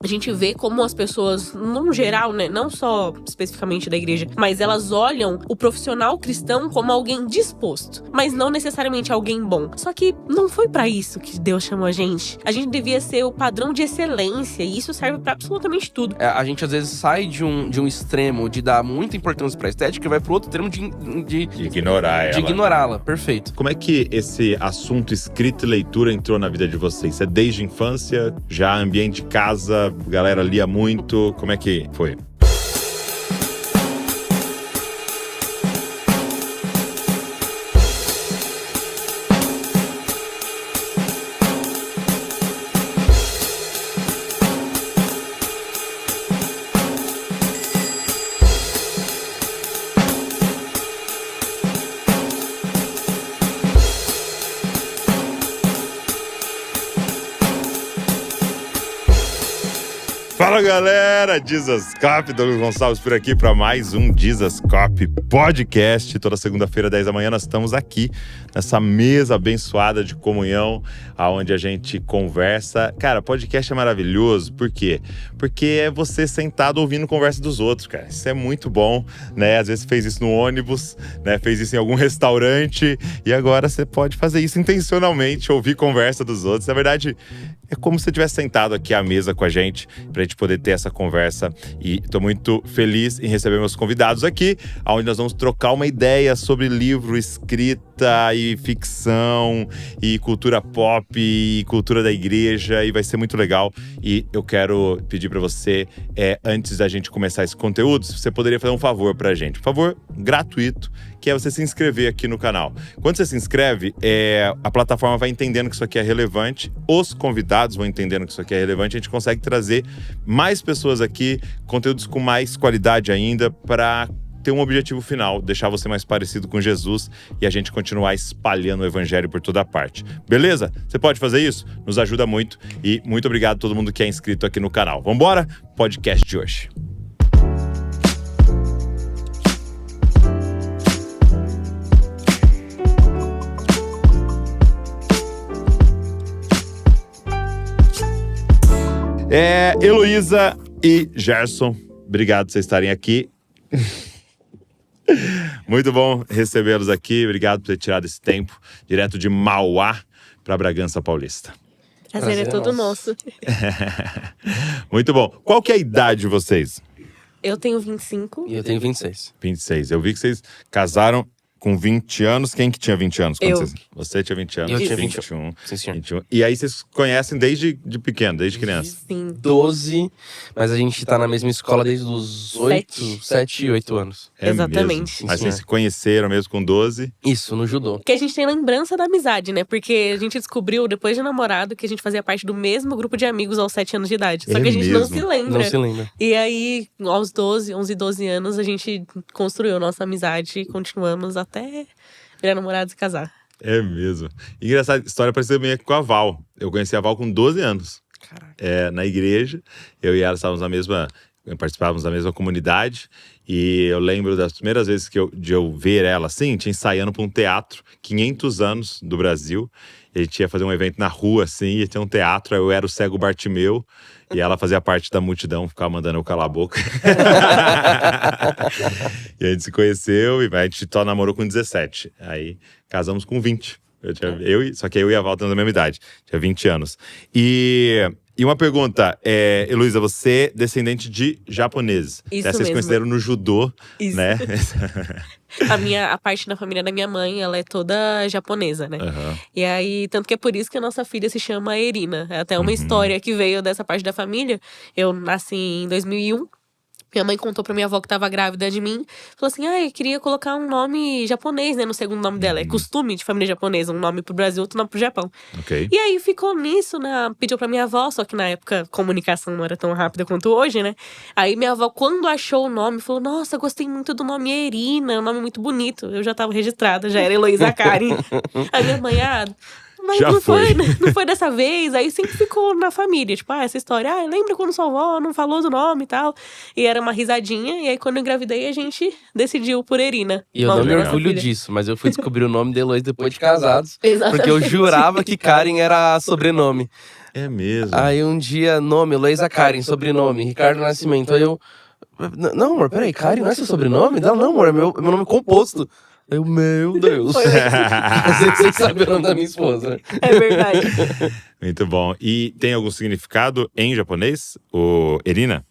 a gente vê como as pessoas, num geral, né, não só especificamente da igreja, mas elas olham o profissional cristão como alguém disposto, mas não necessariamente alguém bom. Só que não foi pra isso que Deus chamou a gente. A gente devia ser o padrão de excelência, e isso serve pra absolutamente tudo. A gente às vezes sai de um extremo de dar muita importância pra estética e vai pro outro extremo de ignorar ela. De ignorá-la, perfeito. Como é que esse assunto escrita e leitura entrou na vida de vocês? É desde a infância? Já ambiente de casa? Galera lia muito? Como é que foi? Fala galera, Dizascope, Douglas Gonçalves por aqui para mais um Dizascope Podcast. Toda segunda-feira, 10 da manhã, nós estamos aqui nessa mesa abençoada de comunhão, onde a gente conversa. Cara, podcast é maravilhoso, por quê? Porque é você sentado ouvindo conversa dos outros, cara. Isso é muito bom, né? Às vezes fez isso no ônibus, né? Fez isso em algum restaurante e agora você pode fazer isso intencionalmente, ouvir conversa dos outros. Na verdade, é como se você estivesse sentado aqui à mesa com a gente, pra gente poder ter essa conversa. E tô muito feliz em receber meus convidados aqui, onde nós vamos trocar uma ideia sobre livro, escrita e ficção, e cultura pop, e cultura da igreja, e vai ser muito legal. E eu quero pedir pra você, antes da gente começar esse conteúdo, se você poderia fazer um favor pra gente. Um favor gratuito, que é você se inscrever aqui no canal. Quando você se inscreve, a plataforma vai entendendo que isso aqui é relevante, os convidados vão entendendo que isso aqui é relevante, a gente consegue trazer mais pessoas aqui, conteúdos com mais qualidade ainda, para ter um objetivo final, deixar você mais parecido com Jesus e a gente continuar espalhando o evangelho por toda parte. Beleza? Você pode fazer isso? Nos ajuda muito e muito obrigado a todo mundo que é inscrito aqui no canal. Vambora? Podcast de hoje. Heloísa e Gerson, obrigado por vocês estarem aqui. Muito bom recebê-los aqui. Obrigado por ter tirado esse tempo direto de Mauá para Bragança Paulista. Prazer é todo nosso. Muito bom. Qual que é a idade de vocês? Eu tenho 25. E eu tenho 26. 26. Eu vi que vocês casaram com 20 anos. Quem que tinha 20 anos? Eu. Você tinha 20 anos. Eu tinha 21. Sim, senhor. 21. E aí vocês conhecem desde pequeno, desde criança? Sim. 12, mas a gente tá na mesma escola desde os 7 e 8 anos. É Exatamente. mesmo? Mas Sim, vocês se conheceram mesmo com 12? Isso, no judô. Que a gente tem lembrança da amizade, né? Porque a gente descobriu, depois de namorado, que a gente fazia parte do mesmo grupo de amigos aos 7 anos de idade. Só É que a gente não mesmo? se lembra. Não se lembra. E aí, aos 11, 12 anos, a gente construiu nossa amizade e continuamos até virar namorados e casar. É mesmo. Engraçado, história parecida meio com a Val. Eu conheci a Val com 12 anos. Caraca. Na igreja. Eu e ela estávamos participávamos da mesma comunidade. E eu lembro das primeiras vezes de eu ver ela assim, tinha ensaiando para um teatro, 500 anos do Brasil. E a gente ia fazer um evento na rua, assim, e tinha um teatro. Eu era o cego Bartimeu. E ela fazia parte da multidão, ficava mandando eu calar a boca. E a gente se conheceu e a gente só namorou com 17. Aí casamos com 20. Só que eu e a Val temos a mesma idade. Tinha 20 anos. E uma pergunta, Heloísa, você é descendente de japoneses. Isso Vocês mesmo. conheceram no judô, Isso. né? A parte da família da minha mãe, ela é toda japonesa, né? Uhum. E aí, tanto que é por isso que a nossa filha se chama Erina. É até uma história que veio dessa parte da família. Eu nasci em 2001. Minha mãe contou pra minha avó que tava grávida de mim. Falou assim, eu queria colocar um nome japonês, né? No segundo nome dela. É costume de família japonesa. Um nome pro Brasil, outro nome pro Japão. Ok. E aí ficou nisso, né? Pediu pra minha avó, só que na época a comunicação não era tão rápida quanto hoje, né? Aí minha avó, quando achou o nome, falou, nossa, gostei muito do nome Erina, é um nome muito bonito. Eu já tava registrada, já era Heloísa Karen. Aí minha mãe, mas Já não foi. não foi dessa vez. Aí sempre ficou na família, tipo, essa história. Lembra quando sua avó não falou do nome e tal? E era uma risadinha. E aí, quando eu engravidei, a gente decidiu por Erina. E eu nome não me da nossa orgulho filha. disso, mas eu fui descobrir o nome de Heloísa depois de casados. Exatamente. Porque eu jurava que Karen era sobrenome. É mesmo. Aí um dia, nome, Heloísa Karen, sobrenome, Ricardo Nascimento. Aí eu. Não, amor, peraí, Karen não é seu sobrenome? Não, amor, é meu nome composto. Eu, meu Deus. Foi mesmo. Você sabe o nome da minha esposa. É verdade. Muito bom. E tem algum significado em japonês, o Erina?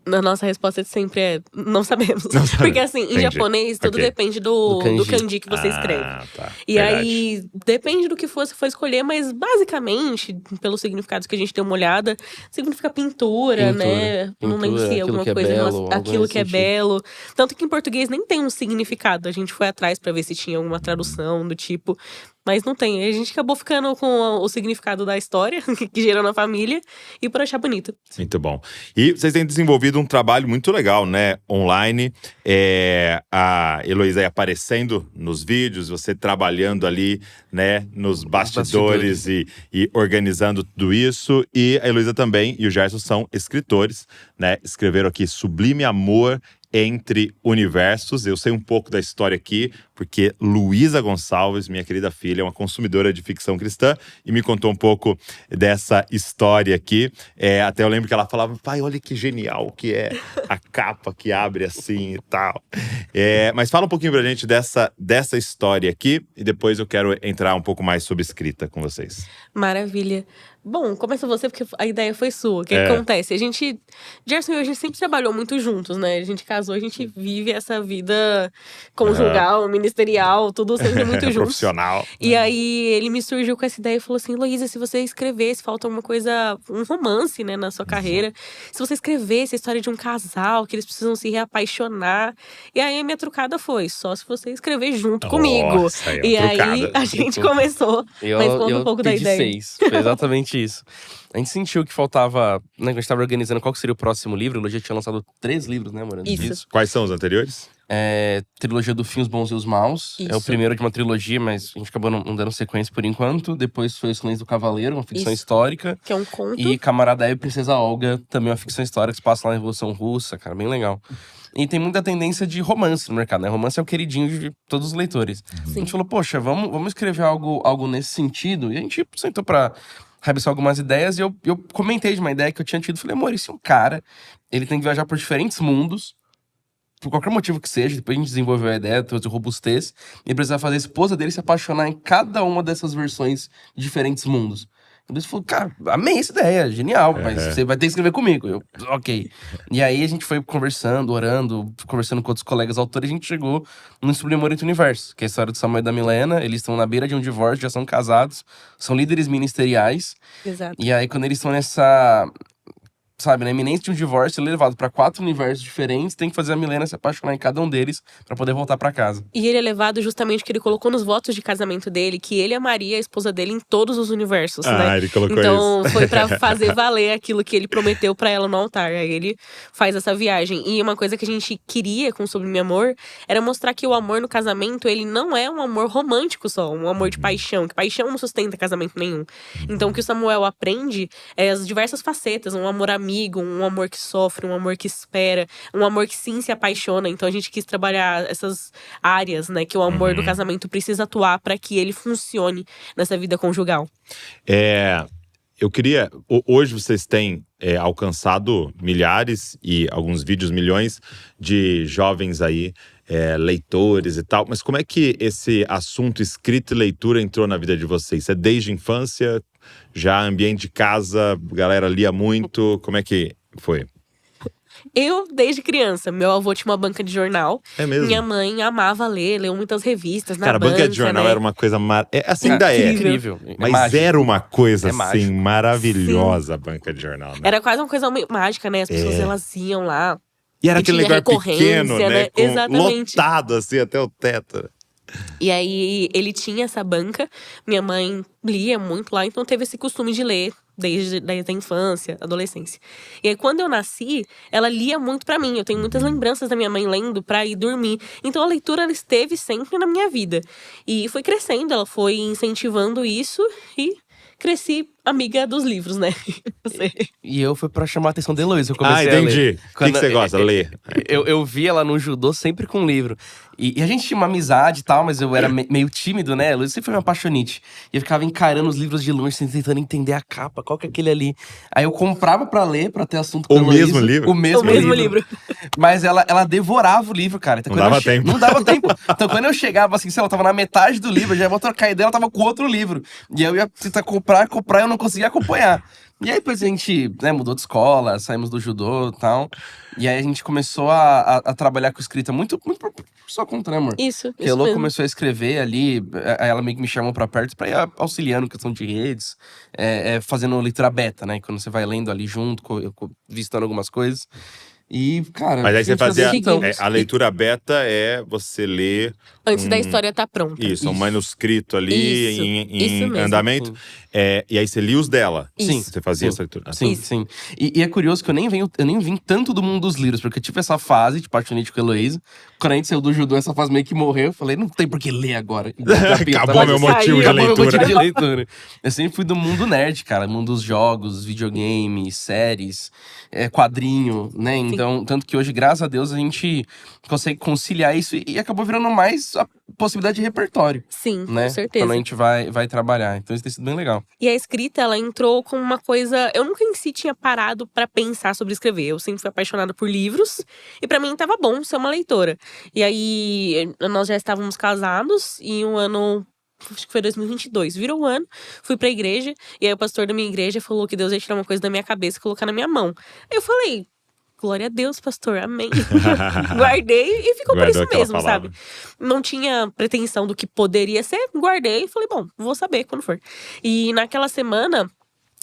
A nossa resposta sempre é não sabemos. Não sabemos. Porque assim, em Entendi. japonês, tudo Ok. depende do Do kanji que você escreve. Tá. E Verdade. aí, depende do que você for escolher, mas basicamente, pelos significados que a gente deu uma olhada, significa pintura, né? Não lembro se Pintura, alguma aquilo que é coisa em belo, relação algo aquilo nesse que é sentido. belo. Tanto que em português nem tem um significado. A gente foi atrás pra ver se tinha alguma tradução do tipo. Mas não tem. A gente acabou ficando com o significado da história que gerou na família e por achar bonito. Muito bom. E vocês têm desenvolvido um trabalho muito legal, né? Online. A Heloísa aí aparecendo nos vídeos, você trabalhando ali, né? Nos bastidores e organizando tudo isso. E a Heloísa também e o Gerson são escritores, né? Escreveram aqui Sublime Amor entre Universos. Eu sei um pouco da história aqui, porque Luísa Gonçalves, minha querida filha, é uma consumidora de ficção cristã e me contou um pouco dessa história aqui. Até eu lembro que ela falava, pai, olha que genial que é a capa que abre assim e tal. Mas fala um pouquinho pra gente dessa história aqui e depois eu quero entrar um pouco mais sobre escrita com vocês. Maravilha. Bom, começa você, porque a ideia foi sua. O que acontece? Gerson e eu, a gente sempre trabalhou muito juntos, né? A gente casou, a gente vive essa vida conjugal, ministerial, tudo sempre muito juntos. Profissional. E aí, ele me surgiu com essa ideia e falou assim, Heloísa, se você escrevesse, falta alguma coisa, um romance, né, na sua carreira. Se você escrevesse a história de um casal, que eles precisam se reapaixonar. E aí, a minha trucada foi, só se você escrever junto comigo. Nossa, aí é uma E aí, trucada. a gente começou. Mas conta um pouco da pedi ideia. 6. Foi exatamente isso. A gente sentiu que faltava, né, quando a gente tava organizando qual que seria o próximo livro. A Logia tinha lançado 3 livros, né, amor? Antes Isso. disso. Quais são os anteriores? Trilogia do Fim, os Bons e os Maus. É o Isso. primeiro de uma trilogia, mas a gente acabou não dando sequência por enquanto. Depois foi Os Clãs do Cavaleiro, uma ficção Isso. histórica. Que é um conto. E Camarada Eva e Princesa Olga, também uma ficção histórica que se passa lá na Revolução Russa, cara, bem legal. E tem muita tendência de romance no mercado, né? Romance é o queridinho de todos os leitores. A Sim. gente falou, poxa, vamos escrever algo nesse sentido. E a gente sentou pra rabiscar algumas ideias. E eu comentei de uma ideia que eu tinha tido. Falei, amor, esse é um cara, ele tem que viajar por diferentes mundos, por qualquer motivo que seja. Depois a gente desenvolveu a ideia, trouxe robustez. E precisava fazer a esposa dele se apaixonar em cada uma dessas versões de diferentes mundos. Ele falou, cara, amei essa ideia, genial, mas você vai ter que escrever comigo. Eu, ok. E aí a gente foi conversando, orando, conversando com outros colegas autores, e a gente chegou no Sublime Amor entre Universos, que é a história do Samuel e da Milena. Eles estão na beira de um divórcio, já são casados, são líderes ministeriais. Exato. E aí, quando eles estão nessa, sabe, na iminência de um divórcio, ele é levado pra 4 universos diferentes, tem que fazer a Milena se apaixonar em cada um deles pra poder voltar pra casa. E ele é levado justamente porque ele colocou nos votos de casamento dele que ele amaria a esposa dele em todos os universos, né? Ele colocou Então, foi pra fazer valer aquilo que ele prometeu pra ela no altar. Aí ele faz essa viagem. E uma coisa que a gente queria com Sublime Amor era mostrar que o amor no casamento, ele não é um amor romântico só, um amor de paixão. Que paixão não sustenta casamento nenhum. Então, o que o Samuel aprende é as diversas facetas. Um amor amigo, um amor que sofre, um amor que espera. Um amor que sim se apaixona. Então, a gente quis trabalhar essas áreas, né? Que o amor do casamento precisa atuar pra que ele funcione nessa vida conjugal. Eu queria… Hoje vocês têm alcançado milhares e alguns vídeos milhões de jovens aí, leitores e tal. Mas como é que esse assunto escrita e leitura entrou na vida de vocês? É desde a infância? Já ambiente de casa, galera lia muito? Como é que foi? Eu, desde criança, meu avô tinha uma banca de jornal. É mesmo? Minha mãe amava ler, leu muitas revistas na Cara, banca, banca de jornal né? era uma coisa… assim ainda é. Incrível. Mas mágico. era uma coisa, É assim, mágico. maravilhosa a banca de jornal, né? Era quase uma coisa mágica, né? As pessoas, elas iam lá. E era e aquele tinha lugar recorrência, pequeno, né? Exatamente. Lotado, assim, até o teto. E aí, ele tinha essa banca. Minha mãe lia muito lá, então teve esse costume de ler desde a infância, adolescência. E aí, quando eu nasci, ela lia muito pra mim. Eu tenho muitas lembranças da minha mãe lendo pra ir dormir. Então, a leitura, ela esteve sempre na minha vida. E foi crescendo, ela foi incentivando isso e cresci amiga dos livros, né? Você. E eu fui pra chamar a atenção da Heloísa. Eu comecei a entendi. ler. O que você gosta? Ler. Eu vi ela no judô sempre com livro. E a gente tinha uma amizade e tal, mas eu era meio tímido, né? A Heloísa sempre foi uma apaixonite. E eu ficava encarando os livros de longe, tentando entender a capa, qual que é aquele ali. Aí eu comprava pra ler, pra ter assunto com a O Heloísa. mesmo livro? O mesmo livro. Mas ela devorava o livro, cara. Então, Não dava tempo. Não dava tempo. Então quando eu chegava assim, sei lá, eu tava na metade do livro, eu já ia trocar ideia, ela tava com outro livro. E aí eu ia tentar comprar, eu não conseguia acompanhar. E aí depois a gente, né, mudou de escola, saímos do judô e tal. E aí a gente começou a trabalhar com escrita muito por sua conta, né, amor? Isso Porque a Elô mesmo. começou a escrever ali, aí ela meio que me chamou pra perto pra ir auxiliando questão de redes, fazendo leitura beta, né? Quando você vai lendo ali junto, visitando algumas coisas. E, cara… Mas aí você a gente fazia… então. a leitura beta é você ler… Antes da história tá pronta. Isso, um manuscrito ali Isso, em isso mesmo. andamento. E aí você lia os dela. Isso. Você fazia Sim. essa leitura. Sim, Isso. sim. E é curioso que eu nem vim tanto do mundo dos livros, porque eu tive essa fase de paixonite com a Heloísa. Quando a gente saiu do judô, essa fase meio que morreu. Eu falei, não tem por que ler agora. Acabou meu motivo de Acabou meu leitura. motivo de leitura. Eu sempre fui do mundo nerd, cara. Mundo dos jogos, videogames, séries, quadrinho, né? Então, tanto que hoje, graças a Deus, a gente consegue conciliar isso e acabou virando mais a possibilidade de repertório. Sim, Né? com certeza. Quando a gente vai trabalhar. Então isso tem sido bem legal. E a escrita, ela entrou com uma coisa… Eu nunca em si tinha parado pra pensar sobre escrever. Eu sempre fui apaixonada por livros. E pra mim tava bom ser uma leitora. E aí, nós já estávamos casados. E um ano… Acho que foi 2022. Virou o ano. Fui pra igreja. E aí o pastor da minha igreja falou que Deus ia tirar uma coisa da minha cabeça e colocar na minha mão. Aí eu falei… Glória a Deus, pastor, amém. Guardei e ficou por isso mesmo, sabe? Não tinha pretensão do que poderia ser, guardei e falei, bom, vou saber quando for. E naquela semana,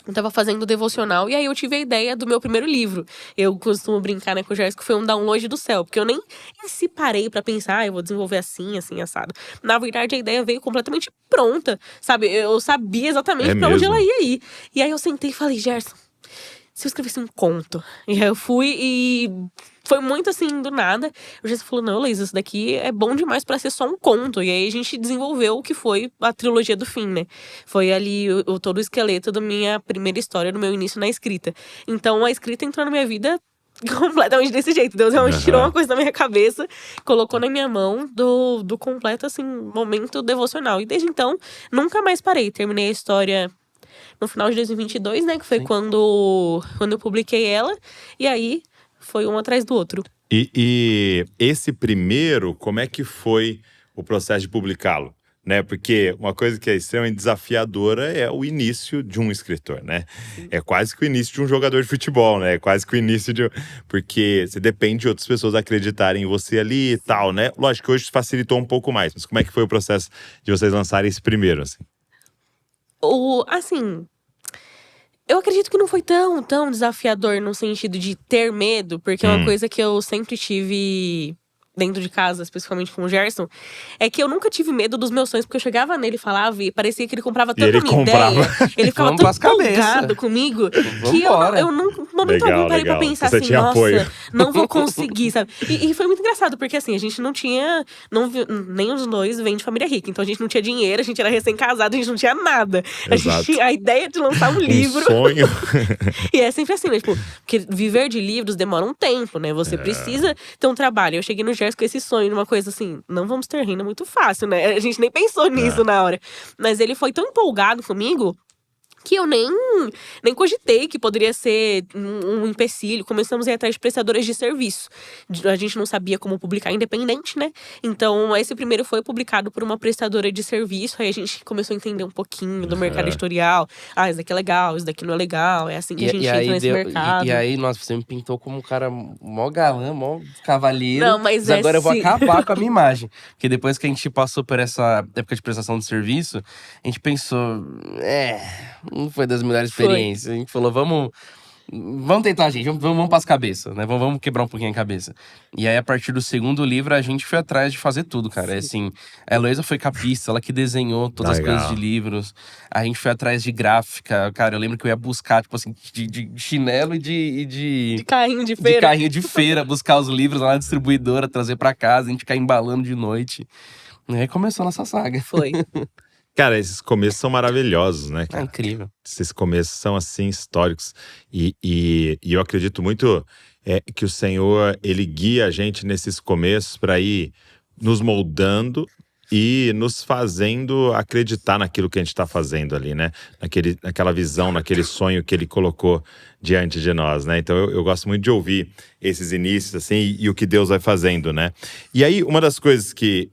eu tava fazendo devocional e aí eu tive a ideia do meu primeiro livro. Eu costumo brincar, né, com o Gerson, que foi um download do céu, porque eu nem em si parei pra pensar, eu vou desenvolver assim, assado. Na verdade, a ideia veio completamente pronta, sabe? Eu sabia exatamente pra onde ela ia ir. E aí eu sentei e falei, Gerson, se eu escrevesse um conto. E aí eu fui e foi muito assim, do nada. O Gerson falou, não, Luiz, isso daqui é bom demais pra ser só um conto. E aí a gente desenvolveu o que foi a trilogia do fim, né? Foi ali todo o esqueleto da minha primeira história, do meu início na escrita. Então a escrita entrou na minha vida completamente desse jeito. Deus realmente tirou uma coisa da minha cabeça, colocou na minha mão do completo, assim, momento devocional. E desde então, nunca mais parei. Terminei a história no final de 2022, né? Que foi quando eu publiquei ela. E aí, foi um atrás do outro. E esse primeiro, como é que foi o processo de publicá-lo? Né? Porque uma coisa que é extremamente desafiadora é o início de um escritor, né? É quase que o início de um jogador de futebol, né? É quase que o início de… Porque você depende de outras pessoas acreditarem em você ali e tal, né? Lógico que hoje facilitou um pouco mais. Mas como é que foi o processo de vocês lançarem esse primeiro, assim? Assim, eu acredito que não foi tão desafiador no sentido de ter medo, porque é uma coisa que eu sempre tive dentro de casa, especificamente com o Gerson, é que eu nunca tive medo dos meus sonhos, porque eu chegava nele e falava, e parecia que ele comprava tanta minha ideia, ele ficava tão empolgado comigo, que eu nunca, no momento algum, parei pra pensar assim, nossa, não vou conseguir, sabe? E foi muito engraçado, porque assim, a gente não tinha, nem os dois vêm de família rica, então a gente não tinha dinheiro, a gente era recém-casado, a gente não tinha nada. A gente tinha a ideia de lançar um livro. Sonho. E é sempre assim, né? Tipo, porque viver de livros demora um tempo, né? Você precisa ter um trabalho. Eu cheguei no Gerson com esse sonho, numa coisa assim, não vamos ter renda muito fácil, né? A gente nem pensou nisso na hora. Mas ele foi tão empolgado comigo que eu nem cogitei que poderia ser um empecilho. Começamos a ir atrás de prestadoras de serviço. A gente não sabia como publicar independente, né? Então, esse primeiro foi publicado por uma prestadora de serviço. Aí a gente começou a entender um pouquinho do mercado editorial. Isso daqui é legal, isso daqui não é legal. É assim que a gente entra nesse mercado. E aí, nossa, você me pintou como um cara mó galã, mó cavalheiro. Não, mas agora eu vou acabar com a minha imagem. Porque depois que a gente passou por essa época de prestação de serviço, a gente pensou… não foi das melhores experiências. A gente falou, vamos Vamos tentar, gente. Vamos pras cabeças, né? Vamos quebrar um pouquinho a cabeça. E aí, a partir do segundo livro, a gente foi atrás de fazer tudo, cara. É assim, a Heloísa foi capista, ela que desenhou todas as coisas de livros. A gente foi atrás de gráfica. Cara, eu lembro que eu ia buscar, tipo assim, de chinelo e De carrinho de feira. De carrinho de feira, buscar os livros lá na distribuidora, trazer pra casa, a gente ficar embalando de noite. E aí começou a nossa saga. Foi. Cara, esses começos são maravilhosos, né, É cara? incrível. Esses começos são, assim, históricos. E eu acredito muito que o Senhor, ele guia a gente nesses começos para ir nos moldando e nos fazendo acreditar naquilo que a gente está fazendo ali, né? Naquela visão, naquele sonho que ele colocou diante de nós, né? Então eu gosto muito de ouvir esses inícios, assim, e o que Deus vai fazendo, né? E aí, uma das coisas que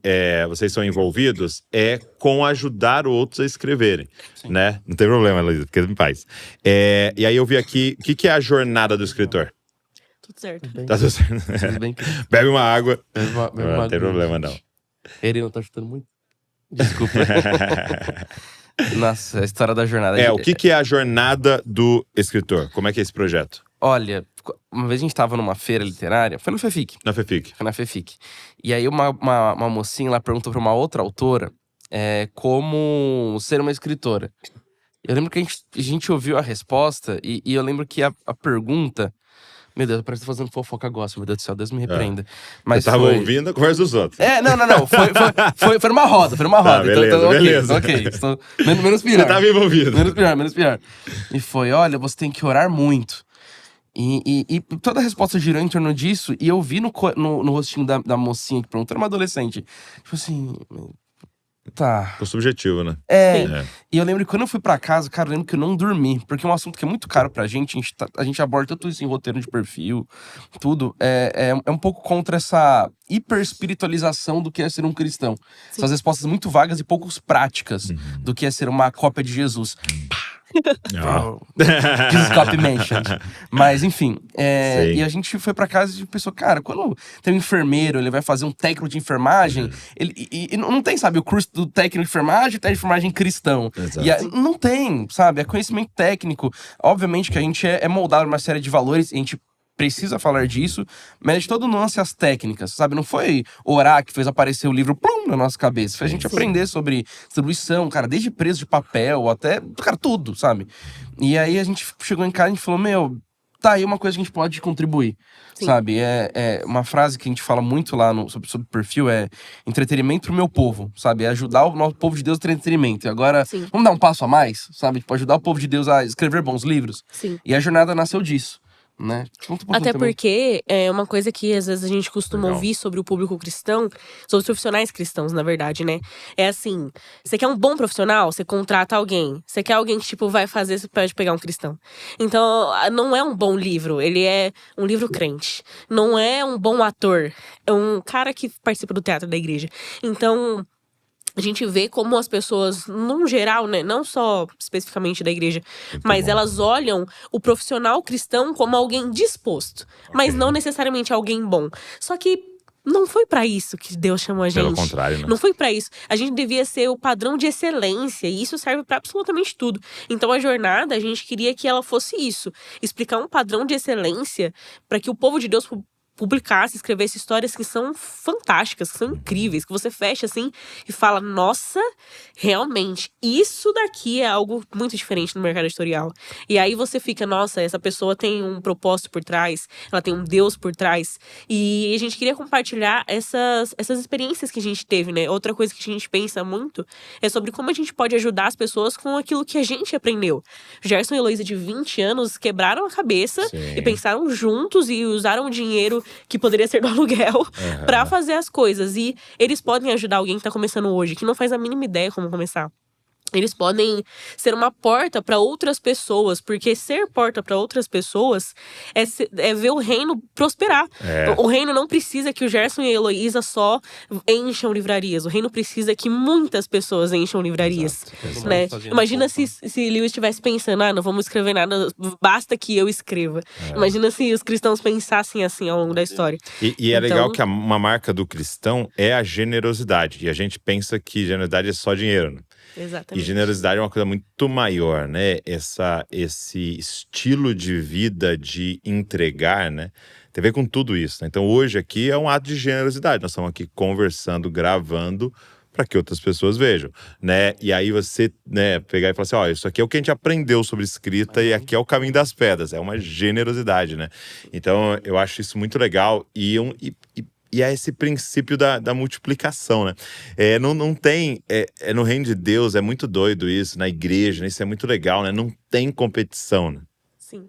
vocês são envolvidos é com ajudar outros a escreverem, né? Não tem problema, Luísa, fica em paz. E aí eu vi aqui, o que é a jornada do escritor? Tudo certo. Tá tudo certo? Tudo bem, Bebe uma água. Não Tem problema, não. Ele não tá chutando muito? Desculpa. Nossa, a história da jornada. O que é a jornada do escritor? Como é que é esse projeto? Olha, uma vez a gente tava numa feira literária, foi no FEFIC. Na FEFIC. Foi na FEFIC. E aí uma mocinha lá perguntou pra uma outra autora como ser uma escritora. Eu lembro que a gente ouviu a resposta e eu lembro que a pergunta… Meu Deus, parece que tô fazendo fofoca gospel, meu Deus do céu, Deus me repreenda. Mas eu tava ouvindo a conversa dos outros. Não. Foi numa roda, Tá, beleza. Ok. Estou menos pior. Você tava envolvido. Menos pior. E foi, olha, você tem que orar muito. E toda a resposta girou em torno disso. E eu vi no rostinho da mocinha que perguntou, era uma adolescente. Tipo assim… Tá. Ficou subjetivo, né? E eu lembro que quando eu fui pra casa, cara, eu lembro que eu não dormi. Porque é um assunto que é muito caro pra gente. A gente aborda tudo isso em roteiro de perfil, tudo. É um pouco contra essa hiper-espiritualização do que é ser um cristão. Sim. Essas respostas muito vagas e pouco práticas do que é ser uma cópia de Jesus. Jesus Copy mentioned. Mas enfim, e a gente foi pra casa e pensou, cara, quando tem um enfermeiro, ele vai fazer um técnico de enfermagem, e não tem, sabe, o curso do técnico de enfermagem e técnico de enfermagem cristão. Não tem, sabe, é conhecimento técnico. Obviamente que a gente é moldado por uma série de valores, a gente precisa falar disso, mas de todo nuance as técnicas, sabe? Não foi orar que fez aparecer o livro plum, na nossa cabeça. Foi a gente aprender sobre distribuição, cara, desde preço de papel até, cara, tudo, sabe? E aí a gente chegou em casa e a gente falou, tá aí uma coisa que a gente pode contribuir, sabe? É uma frase que a gente fala muito lá sobre perfil, entretenimento pro meu povo, sabe? É ajudar o nosso povo de Deus a ter entretenimento. E agora, vamos dar um passo a mais, sabe? Tipo, ajudar o povo de Deus a escrever bons livros. Sim. E a jornada nasceu disso. Né? Até porque é uma coisa que às vezes a gente costuma ouvir sobre o público cristão, sobre os profissionais cristãos, na verdade, né? É assim, você quer um bom profissional, você contrata alguém. Você quer alguém que, tipo, vai fazer, você pode pegar um cristão. Então, não é um bom livro, ele é um livro crente. Não é um bom ator, é um cara que participa do teatro da igreja. Então… a gente vê como as pessoas, num geral, né, não só especificamente da igreja, mas elas olham o profissional cristão como alguém disposto, mas não necessariamente alguém bom. Só que não foi pra isso que Deus chamou a gente. Pelo contrário, né? Não foi pra isso. A gente devia ser o padrão de excelência, e isso serve pra absolutamente tudo. Então a jornada, a gente queria que ela fosse isso, explicar um padrão de excelência pra que o povo de Deus publicasse, escrevesse histórias que são fantásticas, que são incríveis, que você fecha assim e fala, nossa, realmente, isso daqui é algo muito diferente no mercado editorial. E aí você fica, nossa, essa pessoa tem um propósito por trás, ela tem um Deus por trás. E a gente queria compartilhar essas experiências que a gente teve, né? Outra coisa que a gente pensa muito é sobre como a gente pode ajudar as pessoas com aquilo que a gente aprendeu. Gerson e Heloísa, de 20 anos, quebraram a cabeça e pensaram juntos e usaram o dinheiro que poderia ser do aluguel pra fazer as coisas. E eles podem ajudar alguém que tá começando hoje, que não faz a mínima ideia como começar. Eles podem ser uma porta para outras pessoas, porque ser porta para outras pessoas é ver o reino prosperar. O reino não precisa que o Gerson e a Heloísa só encham livrarias. O reino precisa que muitas pessoas encham livrarias. Exato. Né? Imagina se Lewis estivesse pensando, não vamos escrever nada, basta que eu escreva. Imagina se os cristãos pensassem assim ao longo da história. E é legal que uma marca do cristão é a generosidade. E a gente pensa que generosidade é só dinheiro, né? E Exatamente. generosidade é uma coisa muito maior, né? Esse estilo de vida de entregar, né? Tem a ver com tudo isso, né? Então hoje aqui é um ato de generosidade. Nós estamos aqui conversando, gravando para que outras pessoas vejam, né? E aí você, né, pegar e falar assim, ó, isso aqui é o que a gente aprendeu sobre escrita e aqui é o caminho das pedras. É uma generosidade, né? Então eu acho isso muito legal e é esse princípio da multiplicação, né? Não tem… no reino de Deus é muito doido isso, na igreja, né? Isso é muito legal, né? Não tem competição, né? Sim.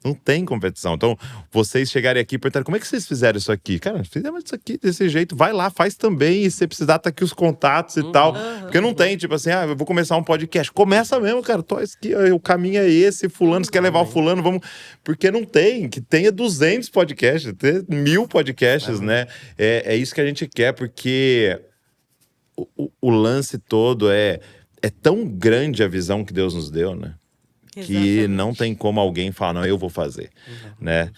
Não tem competição. Então, vocês chegarem aqui e perguntarem, como é que vocês fizeram isso aqui? Cara, fizemos isso aqui desse jeito. Vai lá, faz também. E se precisar, tá aqui os contatos e tal. Porque não tem, tipo assim, eu vou começar um podcast. Começa mesmo, cara. Aqui, o caminho é esse. Fulano, você quer levar o fulano, vamos… Porque não tem. Que tenha 200 podcasts, ter 1000 podcasts, né? É isso que a gente quer, porque o lance todo é tão grande a visão que Deus nos deu, né? Que não tem como alguém falar, não, eu vou fazer, né?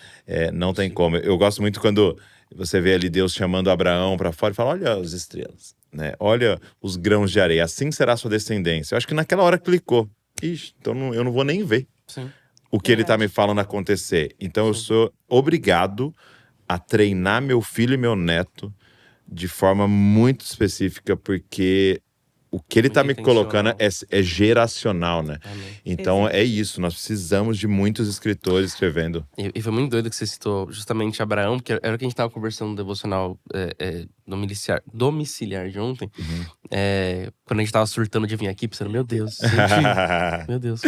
Não tem como. Eu gosto muito quando você vê ali Deus chamando Abraão para fora e fala, olha as estrelas, né? Olha os grãos de areia, assim será a sua descendência. Eu acho que naquela hora clicou. Ixi, então eu não vou nem ver o que ele tá me falando acontecer. Então eu sou obrigado a treinar meu filho e meu neto de forma muito específica, porque o que ele tá me colocando é geracional, né? Amém. Então é isso, nós precisamos de muitos escritores escrevendo. E foi muito doido que você citou justamente Abraão, porque era o que a gente tava conversando no devocional domiciliar de ontem. Quando a gente tava surtando de vir aqui, pensando, meu Deus, gente, meu Deus.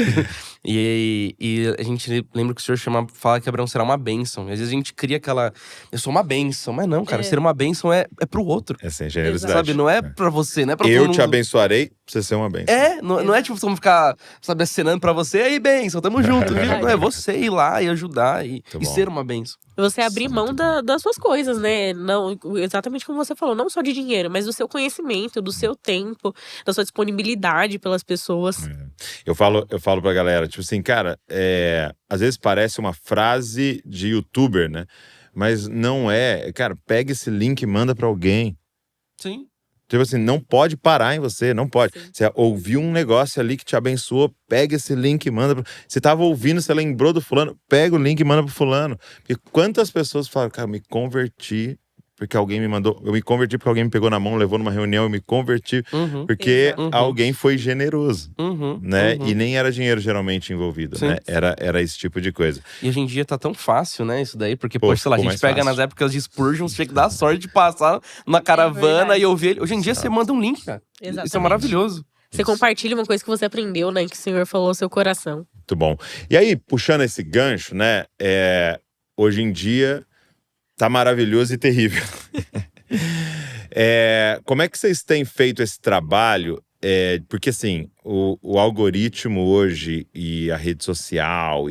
E a gente lembra que o Senhor fala que Abraão será uma bênção. E às vezes a gente cria aquela, eu sou uma bênção. Mas não, cara, ser uma bênção é pro outro. É sem generosidade. Sabe, não é pra você, não é pra todo Eu mundo. te abençoarei pra você ser uma bênção. Não é tipo, vamos ficar, sabe, acenando pra você, aí, bênção, tamo junto. Não, é você ir lá e ajudar e ser uma bênção. Você abrir mão das suas coisas, né? Não, exatamente como você falou, não só de dinheiro, mas do seu conhecimento, do seu tempo, da sua disponibilidade pelas pessoas. Eu falo pra galera, tipo assim, cara, às vezes parece uma frase de youtuber, né? Mas não é. Cara, pega esse link e manda pra alguém. Sim. Tipo assim, não pode parar em você, não pode. Sim. Você ouviu um negócio ali que te abençoou, pega esse link e manda. Você tava ouvindo, você lembrou do fulano, pega o link e manda pro fulano. Porque quantas pessoas falam, cara, me converti porque alguém me mandou, eu me converti porque alguém me pegou na mão, levou numa reunião, eu me converti porque alguém foi generoso, né? E nem era dinheiro geralmente envolvido, né? Era esse tipo de coisa. E hoje em dia tá tão fácil, né, isso daí, porque, sei lá, a gente pega nas épocas de Spurgeon, você tinha que dar sorte de passar na caravana e ouvir ele. Hoje em dia você manda um link, cara. Exatamente. Isso é maravilhoso. Você compartilha uma coisa que você aprendeu, né, que o Senhor falou ao seu coração. Muito bom. E aí, puxando esse gancho, né, hoje em dia tá maravilhoso e terrível. Como é que vocês têm feito esse trabalho? Porque assim, o algoritmo hoje e a rede social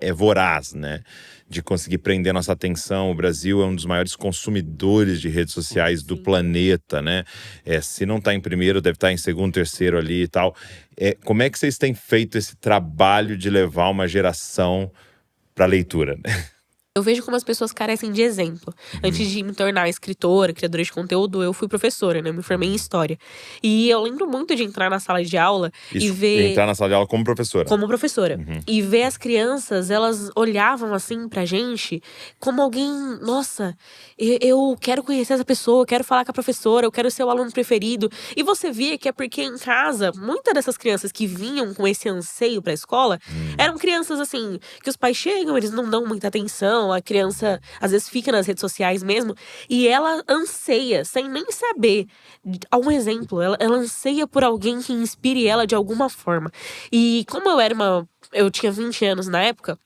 é voraz, né? De conseguir prender nossa atenção. O Brasil é um dos maiores consumidores de redes sociais do planeta, né? Se não tá em primeiro, deve estar em segundo, terceiro ali e tal. Como é que vocês têm feito esse trabalho de levar uma geração pra leitura, né? Eu vejo como as pessoas carecem de exemplo. Antes de me tornar escritora, criadora de conteúdo, eu fui professora, né? Eu me formei em História. E eu lembro muito de entrar na sala de aula e ver… Entrar na sala de aula como professora. Como professora. E ver as crianças, elas olhavam assim pra gente como alguém… Nossa, eu quero conhecer essa pessoa, eu quero falar com a professora, eu quero ser o aluno preferido. E você via que é porque em casa, muitas dessas crianças que vinham com esse anseio pra escola, eram crianças assim, que os pais chegam, eles não dão muita atenção. A criança, às vezes, fica nas redes sociais mesmo. E ela anseia, sem nem saber. Um exemplo, ela anseia por alguém que inspire ela de alguma forma. E como eu tinha 20 anos na época…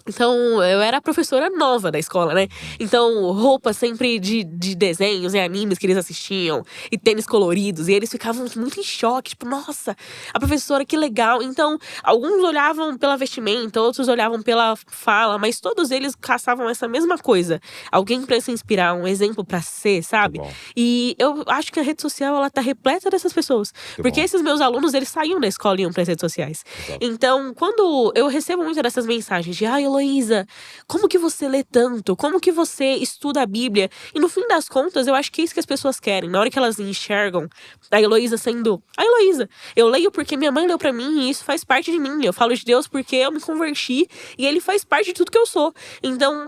Então, eu era a professora nova da escola, né? Então, roupa sempre de desenhos e animes que eles assistiam. E tênis coloridos. E eles ficavam muito em choque. Tipo, nossa, a professora, que legal. Então, alguns olhavam pela vestimenta, outros olhavam pela fala. Mas todos eles caçavam essa mesma coisa. Alguém pra se inspirar, um exemplo pra ser, sabe? E eu acho que a rede social, ela tá repleta dessas pessoas. Porque esses meus alunos, eles saíam da escola e iam pras redes sociais. Então, quando eu recebo muitas dessas mensagens de… eu Heloísa, como que você lê tanto? Como que você estuda a Bíblia? E no fim das contas, eu acho que é isso que as pessoas querem. Na hora que elas enxergam a Heloísa sendo a Heloísa. Eu leio porque minha mãe leu pra mim e isso faz parte de mim. Eu falo de Deus porque eu me converti e ele faz parte de tudo que eu sou. Então,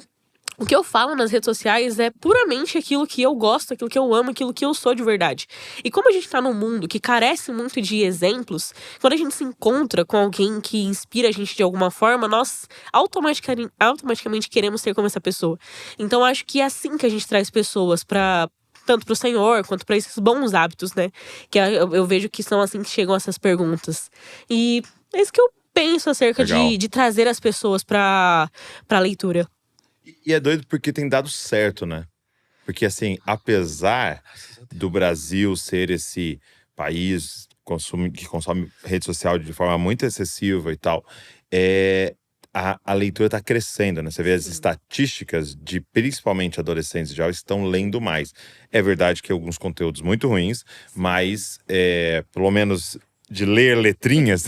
o que eu falo nas redes sociais é puramente aquilo que eu gosto, aquilo que eu amo, aquilo que eu sou de verdade. E como a gente tá num mundo que carece muito de exemplos, quando a gente se encontra com alguém que inspira a gente de alguma forma, nós automaticamente queremos ser como essa pessoa. Então acho que é assim que a gente traz pessoas tanto pro Senhor, quanto para esses bons hábitos, né? Que eu vejo que são assim que chegam essas perguntas. E é isso que eu penso acerca de trazer as pessoas pra leitura. E é doido porque tem dado certo, né? Porque, assim, apesar do Brasil ser esse país que consome rede social de forma muito excessiva e tal, a leitura está crescendo, né? Você vê as estatísticas de principalmente adolescentes e jovens estão lendo mais. É verdade que alguns conteúdos muito ruins, mas pelo menos de ler letrinhas,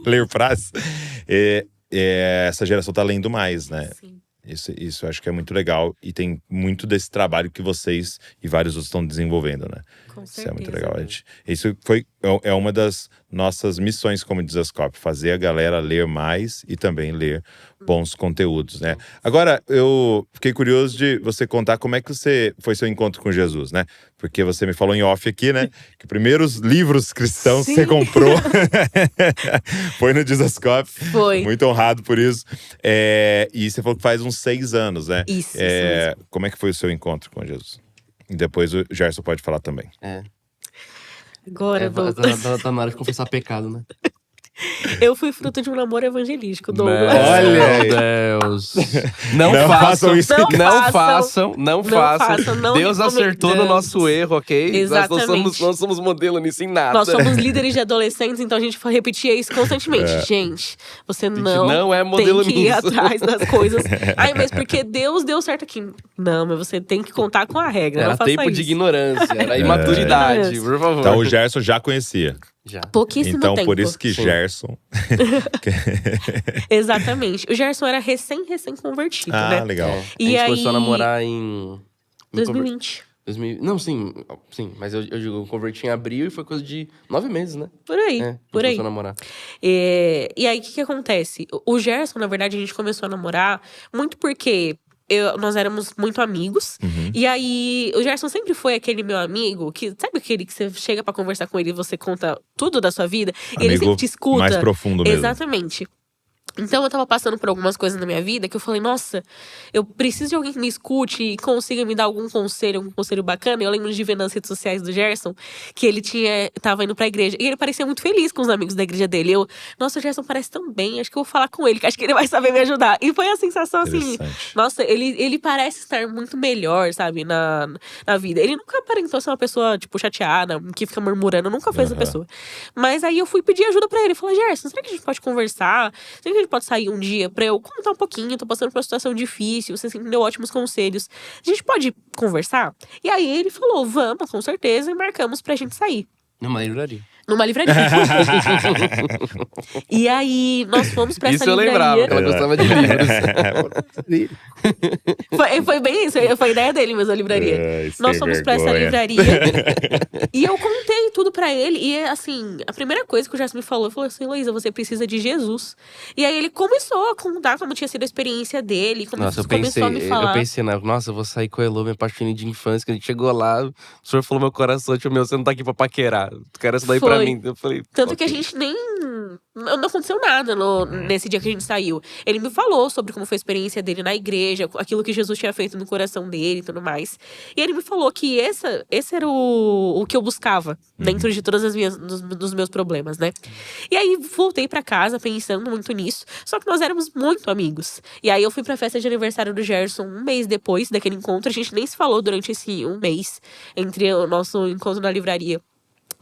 ler frases, essa geração está lendo mais, né? Sim. Isso eu acho que é muito legal e tem muito desse trabalho que vocês e vários outros estão desenvolvendo, né? Com certeza. Isso é muito legal. Isso é uma das nossas missões como Dizascope, fazer a galera ler mais e também ler bons conteúdos, né? Agora, eu fiquei curioso de você contar como é que foi seu encontro com Jesus, né? Porque você me falou em off aqui, né? Que os primeiros livros cristãos que você comprou foi no Dizascope. Foi. Muito honrado por isso. E você falou que faz uns 6 anos, né? Isso mesmo. Como é que foi o seu encontro com Jesus? E depois o Gerson pode falar também. Agora, tá na hora de confessar pecado, né? Eu fui fruto de um namoro evangelístico, Douglas. Olha, Deus. Não façam isso. Não façam. Deus acertou no nosso erro, ok? Exatamente. Nós somos modelo nisso em nada. Nós somos líderes de adolescentes, então a gente repetia isso constantemente. Gente, você não é modelo tem que ir nisso. atrás das coisas. Ai, mas porque Deus deu certo aqui. Não, mas você tem que contar com a regra. Era não faça tempo isso. de ignorância, era imaturidade, por favor. Então o Gerson já conhecia. Já. Pouquíssimo então, tempo. por isso que Gerson... Exatamente. O Gerson era recém-convertido, né? Legal. E a gente aí... começou a namorar em... 2020. Não, sim, mas eu digo, eu converti em abril e foi coisa de 9 meses, né? Por aí, por aí. Começou a namorar. E aí, o que acontece? O Gerson, na verdade, a gente começou a namorar muito porque... nós éramos muito amigos. E aí, o Gerson sempre foi aquele meu amigo que... Sabe aquele que você chega pra conversar com ele e você conta tudo da sua vida? E ele sempre te escuta. Mais profundo mesmo. Exatamente. Então, eu tava passando por algumas coisas na minha vida que eu falei, nossa, eu preciso de alguém que me escute e consiga me dar algum conselho bacana. Eu lembro de ver nas redes sociais do Gerson que ele tava indo pra igreja. E ele parecia muito feliz com os amigos da igreja dele. Nossa, o Gerson parece tão bem, acho que eu vou falar com ele, que acho que ele vai saber me ajudar. E foi a sensação assim, nossa, ele parece estar muito melhor, sabe, na vida. Ele nunca aparentou ser uma pessoa, tipo, chateada, que fica murmurando, nunca foi essa pessoa. Mas aí eu fui pedir ajuda pra ele. Falei, Gerson, será que a gente pode conversar? Será que a gente pode sair um dia pra eu contar um pouquinho? Tô passando por uma situação difícil, você sempre me deu ótimos conselhos. A gente pode conversar? E aí ele falou, vamos, com certeza, e marcamos pra gente sair. Numa livraria. Numa livraria. E aí, nós fomos pra essa livraria. Isso eu lembrava, que ela gostava de livros. Foi bem isso, foi a ideia dele mesmo, a livraria. Nós fomos pra essa livraria. E eu contei tudo pra ele. E assim, a primeira coisa que o Gerson me falou, assim, Heloísa, você precisa de Jesus. E aí ele começou a contar como tinha sido a experiência dele. Começou a me falar. Eu pensei, nossa, eu vou sair com a Elô, me apaixonei de infância. Que a gente chegou lá, o senhor falou meu coração, tipo, você não tá aqui pra paquerar. Tu quer isso daí pra mim. Eu falei, tanto que a gente nem... Não aconteceu nada nesse dia que a gente saiu. Ele me falou sobre como foi a experiência dele na igreja, aquilo que Jesus tinha feito no coração dele e tudo mais. E ele me falou que esse era o que eu buscava dentro de todas dos meus problemas, né? E aí voltei pra casa pensando muito nisso. Só que nós éramos muito amigos. E aí eu fui pra festa de aniversário do Gerson um mês depois daquele encontro. A gente nem se falou durante esse um mês entre o nosso encontro na livraria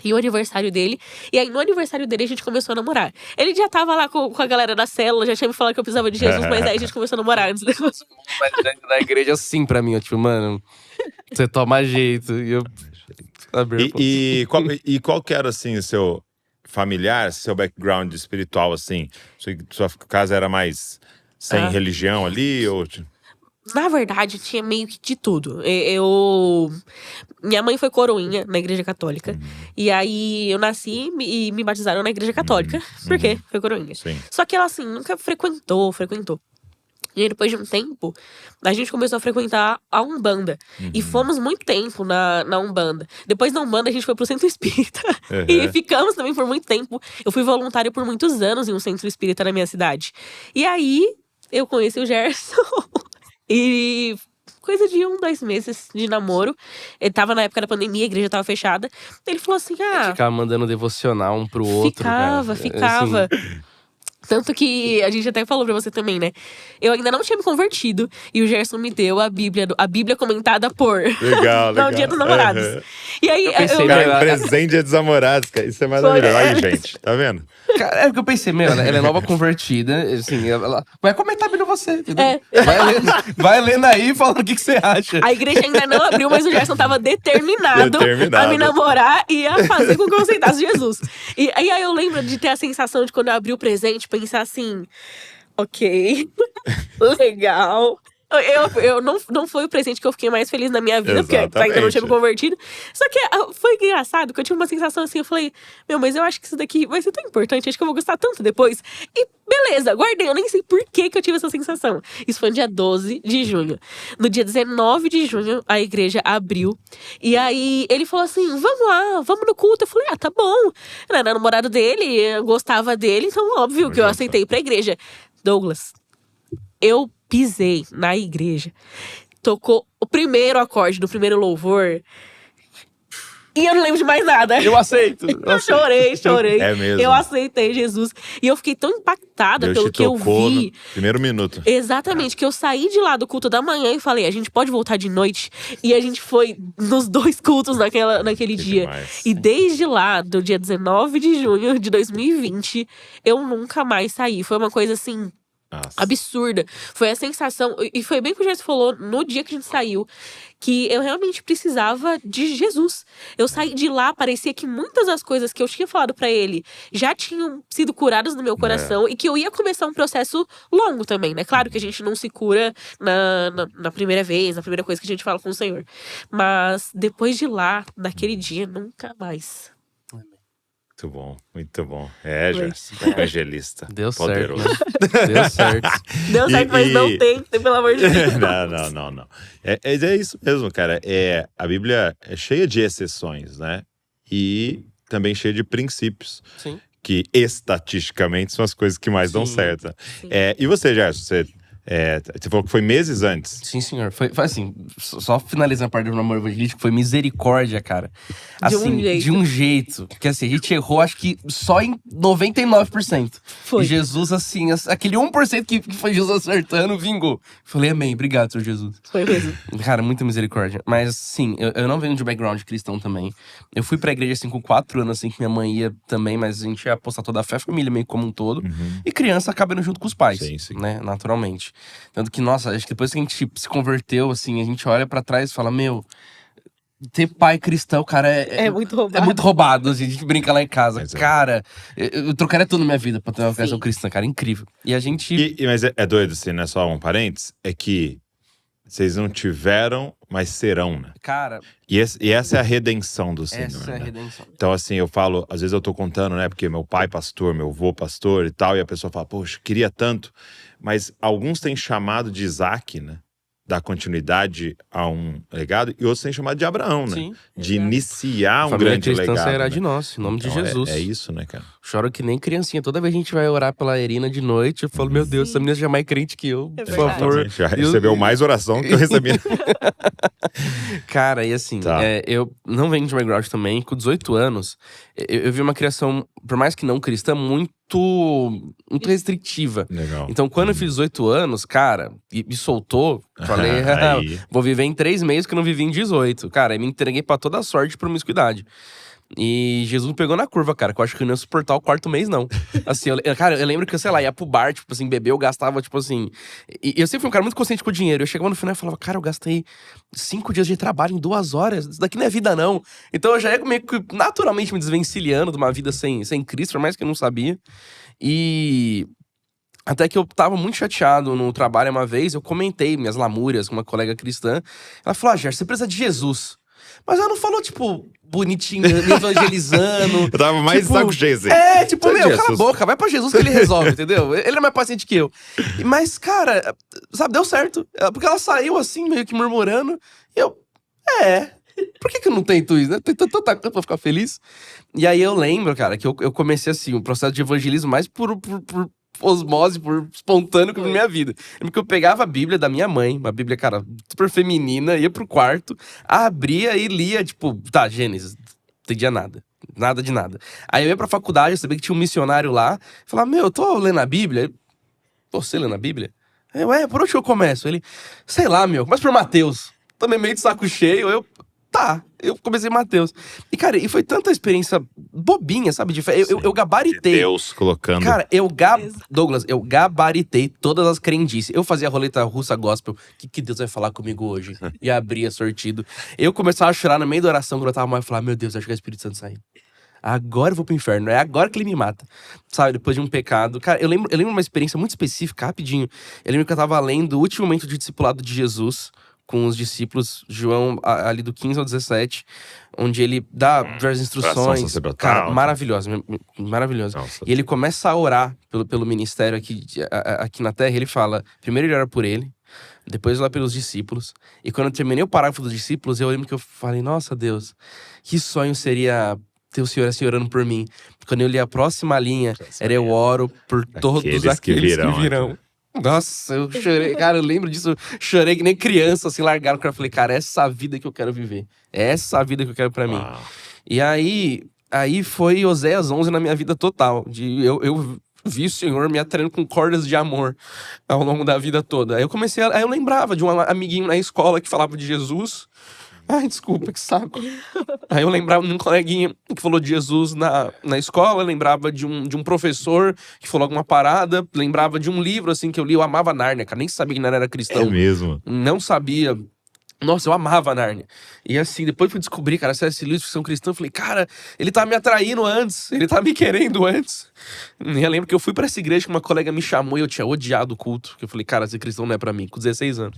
e o aniversário dele. E aí, no aniversário dele, a gente começou a namorar. Ele já tava lá com a galera da célula, já tinha me falado que eu precisava de Jesus, mas aí a gente começou a namorar antes do negócio. Mas dentro da igreja, assim, pra mim, tipo, mano, você toma jeito. E eu... E qual que era, assim, o seu familiar, seu background espiritual, assim? Sua casa era mais Sem Ah. religião ali? Ou... Na verdade, tinha meio que de tudo. Minha mãe foi coroinha na igreja católica. E aí eu nasci e me batizaram na igreja católica. Porque foi coroinha. Sim. Só que ela, assim, nunca frequentou. E aí, depois de um tempo, a gente começou a frequentar a Umbanda. E fomos muito tempo na Umbanda. Depois da Umbanda, a gente foi pro Centro Espírita. E ficamos também por muito tempo. Eu fui voluntária por muitos anos em um Centro Espírita na minha cidade. E aí, eu conheci o Gerson. E coisa de 2 meses de namoro. Ele tava na época da pandemia, a igreja tava fechada. Ele falou assim: Ficava mandando devocional um pro outro, cara. Ficava. Assim, Tanto que a gente até falou pra você também, né? Eu ainda não tinha me convertido. E o Gerson me deu a Bíblia comentada por… Legal, legal. No Dia dos Namorados. E aí… pensei, Cara, presente Dia dos Namorados, cara. Isso é maravilhoso. Aí, gente, tá vendo? cara, é porque eu pensei, ela é nova convertida, assim, ela vai comentar bem você, entendeu? É. Vai lendo aí e falando o que você acha. A igreja ainda não abriu, mas o Gerson tava determinado a me namorar e a fazer com que eu aceitasse Jesus. E aí eu lembro de ter a sensação de quando eu abri o presente, pensar assim, ok, legal. Não foi o presente que eu fiquei mais feliz na minha vida, porque ainda não tinha me convertido. Só que foi engraçado, que eu tive uma sensação assim, eu falei, mas eu acho que isso daqui vai ser tão importante, acho que eu vou gostar tanto depois. E beleza, guardei, eu nem sei por que eu tive essa sensação. Isso foi no dia 12 de junho. No dia 19 de junho, a igreja abriu. E aí, ele falou assim, vamos lá, vamos no culto. Eu falei, tá bom. Era namorado dele, eu gostava dele, então óbvio que eu aceitei ir pra igreja. Douglas, eu pisei na igreja, tocou o primeiro acorde do primeiro louvor e eu não lembro de mais nada. Eu aceito. Eu chorei. É mesmo. Eu aceitei Jesus. E eu fiquei tão impactada Deus pelo te que eu tocou vi. no primeiro minuto. Exatamente, que eu saí de lá do culto da manhã e falei, a gente pode voltar de noite? E a gente foi nos 2 cultos naquele dia. Demais. E desde lá, do dia 19 de junho de 2020, eu nunca mais saí. Foi uma coisa assim… Nossa. absurda. Foi a sensação, e foi bem o que o Gerson falou no dia que a gente saiu, que eu realmente precisava de Jesus. Eu saí de lá, parecia que muitas das coisas que eu tinha falado pra ele já tinham sido curadas no meu coração e que eu ia começar um processo longo também, né? Claro que a gente não se cura na primeira vez, na primeira coisa que a gente fala com o Senhor. Mas depois de lá, naquele dia, nunca mais. Muito bom, muito bom. É, Gerson, evangelista. Deu poderoso. certo, né? Deu certo. Deu certo, mas não tem, pelo amor de Deus. Não. É isso mesmo, cara. A Bíblia é cheia de exceções, né? E também cheia de princípios. Sim. Que estatisticamente são as coisas que mais dão certo. Né? E você, Gerson, você falou que foi meses antes. Sim, senhor. Foi assim, só finalizando a parte do namoro evangelístico, foi misericórdia, cara. Assim, de um jeito. Que assim, a gente errou, acho que só em 99%. Foi. E Jesus, assim, aquele 1% que foi Jesus acertando, vingou. Falei, amém, obrigado, Senhor Jesus. Foi mesmo. Cara, muita misericórdia. Mas, sim, eu não venho de background cristão também. Eu fui pra igreja, assim, com 4 anos, assim, que minha mãe ia também, mas a gente ia apostar toda a fé, a família meio como um todo. E criança acaba indo junto com os pais, Sim. né, naturalmente. Tanto que, nossa, acho que depois que a gente se converteu, assim, a gente olha pra trás e fala, ter pai cristão, cara, é muito roubado. É muito roubado, assim, a gente brinca lá em casa. Mas cara, eu trocaria tudo na minha vida pra ter uma criação cristã, cara, incrível. E a gente… Mas é doido, assim, né? Só um parênteses. É que vocês não tiveram, mas serão, né? Cara… E essa é a redenção do Senhor, Essa é a né? redenção. Então, assim, eu falo, às vezes eu tô contando, né? Porque meu pai pastor, meu avô pastor e tal, e a pessoa fala, poxa, queria tanto. Mas alguns têm chamado de Isaac, né? Dar continuidade a um legado, e outros têm chamado de Abraão, né? Sim. De Exato. iniciar um Família grande cristã legado. sairá Né? de nós, em nome de Então, Jesus. É isso, né, cara? Choro que nem criancinha. Toda vez que a gente vai orar pela Erina de noite, eu falo, meu Deus, essa menina já é mais crente que eu, É por verdade. favor. Já recebeu mais oração que eu recebi. Cara, e assim, Tá. eu não venho de background também. Com 18 anos, eu vi uma criação, por mais que não cristã, muito restritiva. Legal. Então, quando eu fiz 18 anos, cara, e me soltou, falei, Aí. vou viver em 3 meses que eu não vivi em 18. Cara, aí me entreguei pra toda a sorte de promiscuidade. E Jesus me pegou na curva, cara, que eu acho que eu não ia suportar o 4º mês, não. Assim, eu lembro que eu, sei lá, ia pro bar, tipo assim, beber, eu gastava, tipo assim… E eu sempre fui um cara muito consciente com o dinheiro. Eu chegava no final e falava, cara, eu gastei 5 dias de trabalho em 2 horas. Isso daqui não é vida, não. Então eu já ia meio que naturalmente me desvencilhando de uma vida sem Cristo, por mais que eu não sabia. E… Até que eu tava muito chateado no trabalho uma vez, eu comentei minhas lamúrias com uma colega cristã. Ela falou, Gerson, você precisa de Jesus. Mas ela não falou, tipo, bonitinho, me evangelizando. Eu tava mais tipo, saco cheio, assim. Tipo, Precisa de cala a Jesus. boca, vai pra Jesus que ele resolve, entendeu? Ele é mais paciente que eu. Mas, cara, sabe, deu certo. Porque ela saiu assim, meio que murmurando. E eu, por que eu não tento isso, né? Tem tanta coisa pra ficar feliz. E aí eu lembro, cara, que eu comecei assim, um processo de evangelismo mais por osmose, por espontâneo na minha vida. Lembro que eu pegava a Bíblia da minha mãe, uma Bíblia, cara, super feminina, ia pro quarto, abria e lia, tipo, Gênesis, não entendia nada. Nada de nada. Aí eu ia pra faculdade, eu sabia que tinha um missionário lá, falava, eu tô lendo a Bíblia. Você lendo a Bíblia? Por onde eu começo? Ele, sei lá, começa por Mateus. Também meio de saco cheio, eu comecei Mateus. E, cara, foi tanta experiência bobinha, sabe? De fé. Eu gabaritei. Deus colocando. Cara, Douglas, eu gabaritei todas as crendices. Eu fazia a roleta russa gospel. O que Deus vai falar comigo hoje? E abria sortido. Eu começava a chorar no meio da oração quando eu tava mal e falava, meu Deus, acho que é o Espírito Santo saindo. Agora eu vou pro inferno, é agora que ele me mata. Sabe, depois de um pecado. Cara, eu lembro uma experiência muito específica, rapidinho. Eu lembro que eu tava lendo o último momento de discipulado de Jesus com os discípulos, João, ali do 15 ao 17, onde ele dá várias instruções. Cara, maravilhoso. Nossa. E ele começa a orar pelo ministério aqui na Terra. Ele fala, primeiro ele ora por ele, depois lá pelos discípulos. E quando eu terminei o parágrafo dos discípulos, eu lembro que eu falei, nossa Deus, que sonho seria ter o Senhor assim orando por mim. Quando eu li a próxima linha, era eu oro por todos aqueles que virão. Nossa, eu chorei, cara, eu lembro disso, eu chorei que nem criança, assim, largaram, eu falei, cara, é essa vida que eu quero viver, é essa vida que eu quero pra mim. E aí foi Oséias 11 na minha vida total, eu vi o Senhor me atraindo com cordas de amor ao longo da vida toda. Aí eu lembrava de um amiguinho na escola que falava de Jesus. Ai, desculpa, que saco. Aí eu lembrava de um coleguinha que falou de Jesus na escola, lembrava de um professor que falou alguma parada, lembrava de um livro, assim, que eu li, eu amava Nárnia, cara, nem sabia que Nárnia era cristão. É mesmo? Não sabia. Nossa, eu amava Nárnia. E assim, depois fui descobrir, cara, C.S. Lewis, ficção cristã, eu falei, cara, ele tá me atraindo antes, ele tá me querendo antes. E eu lembro que eu fui pra essa igreja que uma colega me chamou e eu tinha odiado o culto. Que eu falei, cara, ser cristão não é pra mim, com 16 anos.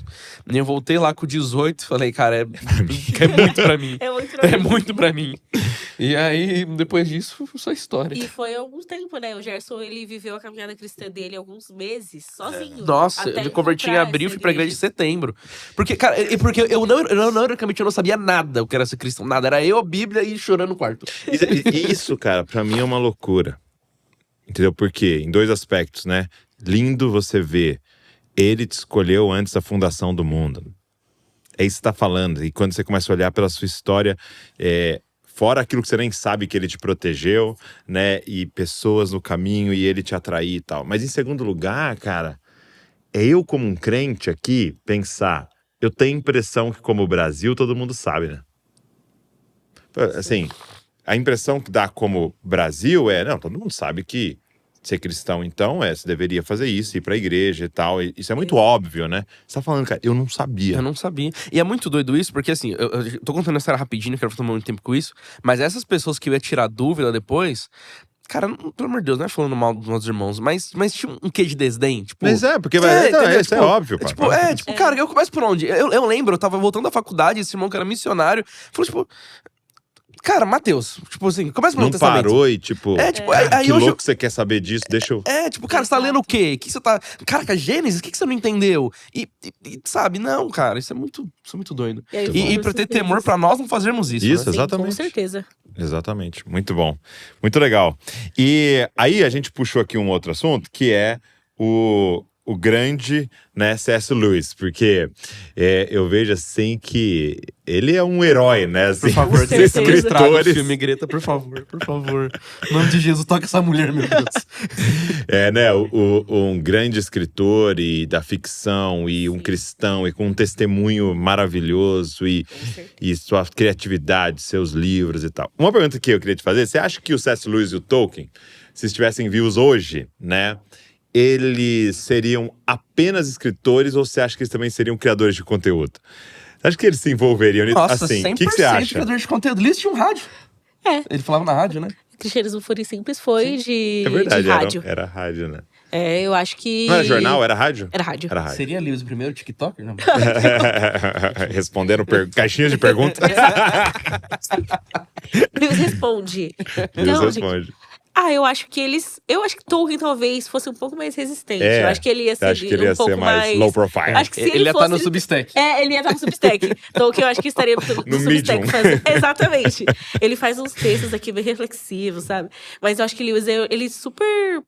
E eu voltei lá com 18, falei, cara, é muito pra mim. É muito pra mim. E aí, depois disso, foi só história. E foi algum tempo, né? O Gerson, ele viveu a caminhada cristã dele alguns meses, sozinho. Nossa, eu me converti em abril e fui pra igreja em setembro. Porque, cara, eu não sabia nada o que era ser cristão, nada. Era eu, a Bíblia e chorando no quarto. Isso, cara, pra mim é uma loucura. Entendeu? Por quê? Em dois aspectos, né? Lindo você ver, ele te escolheu antes da fundação do mundo. É isso que você tá falando. E quando você começa a olhar pela sua história, fora aquilo que você nem sabe que ele te protegeu, né? E pessoas no caminho e ele te atrair e tal. Mas em segundo lugar, cara, eu como um crente aqui, pensar, eu tenho a impressão que como o Brasil, todo mundo sabe, né? Assim, a impressão que dá como Brasil não, todo mundo sabe que ser cristão, então, você deveria fazer isso, ir pra igreja e tal. Isso é muito óbvio, né? Você tá falando, cara, eu não sabia. Eu não sabia. E é muito doido isso, porque assim, eu tô contando essa história rapidinho, quero tomar muito tempo com isso, mas essas pessoas que eu ia tirar dúvida depois, cara, pelo amor de Deus, não é falando mal dos nossos irmãos, mas tinha um quê de desdém, tipo... Mas porque isso é óbvio, pá. Cara, eu começo por onde? Eu lembro, eu tava voltando da faculdade, esse irmão que era missionário, falou, tipo... Cara, Mateus, tipo assim, começa pelo Não Testamento. parou e tipo, aí que hoje louco você quer saber disso, deixa eu... tipo, cara, você tá lendo o quê? Que você tá... Caraca, Gênesis, o que você não entendeu? E sabe, não, cara, isso é muito doido. E pra ter temor pra nós não fazermos isso, Isso, né? exatamente. Sim, com certeza. Exatamente, muito bom, muito legal. E aí a gente puxou aqui um outro assunto, que é o grande, né, C.S. Lewis, porque eu vejo assim que ele é um herói, né? Assim, por favor, os escritores... filme Greta, por favor. Em nome de Jesus, toca essa mulher, meu Deus. Né, um grande escritor e da ficção, e um cristão, e com um testemunho maravilhoso, e sua criatividade, seus livros e tal. Uma pergunta que eu queria te fazer, você acha que o C.S. Lewis e o Tolkien, se estivessem vivos hoje, né, eles seriam apenas escritores ou você acha que eles também seriam criadores de conteúdo? Acho que eles se envolveriam nisso. Nossa, assim, 100% o que você acha? criador de conteúdo. Eles tinham um rádio. Ele falava na rádio, né? Cristianismo Puro e Simples foi de É verdade, rádio. era rádio, né? Eu acho que… Não era jornal, era rádio? Era rádio. Era rádio. Seria Lewis o primeiro TikToker? Não. Respondendo caixinhas de perguntas. Lewis responde. Deus Não, gente. responde. Eu acho que Tolkien talvez fosse um pouco mais resistente. Eu acho que ele ia ser acho que ele ia um pouco ser mais low profile. Acho que se Ele ia estar fosse… no Substack. Ele ia estar no Substack. Tolkien, eu acho que estaria no Substack. Medium. Exatamente. Ele faz uns textos aqui bem reflexivos, sabe? Mas eu acho que Lewis, ele super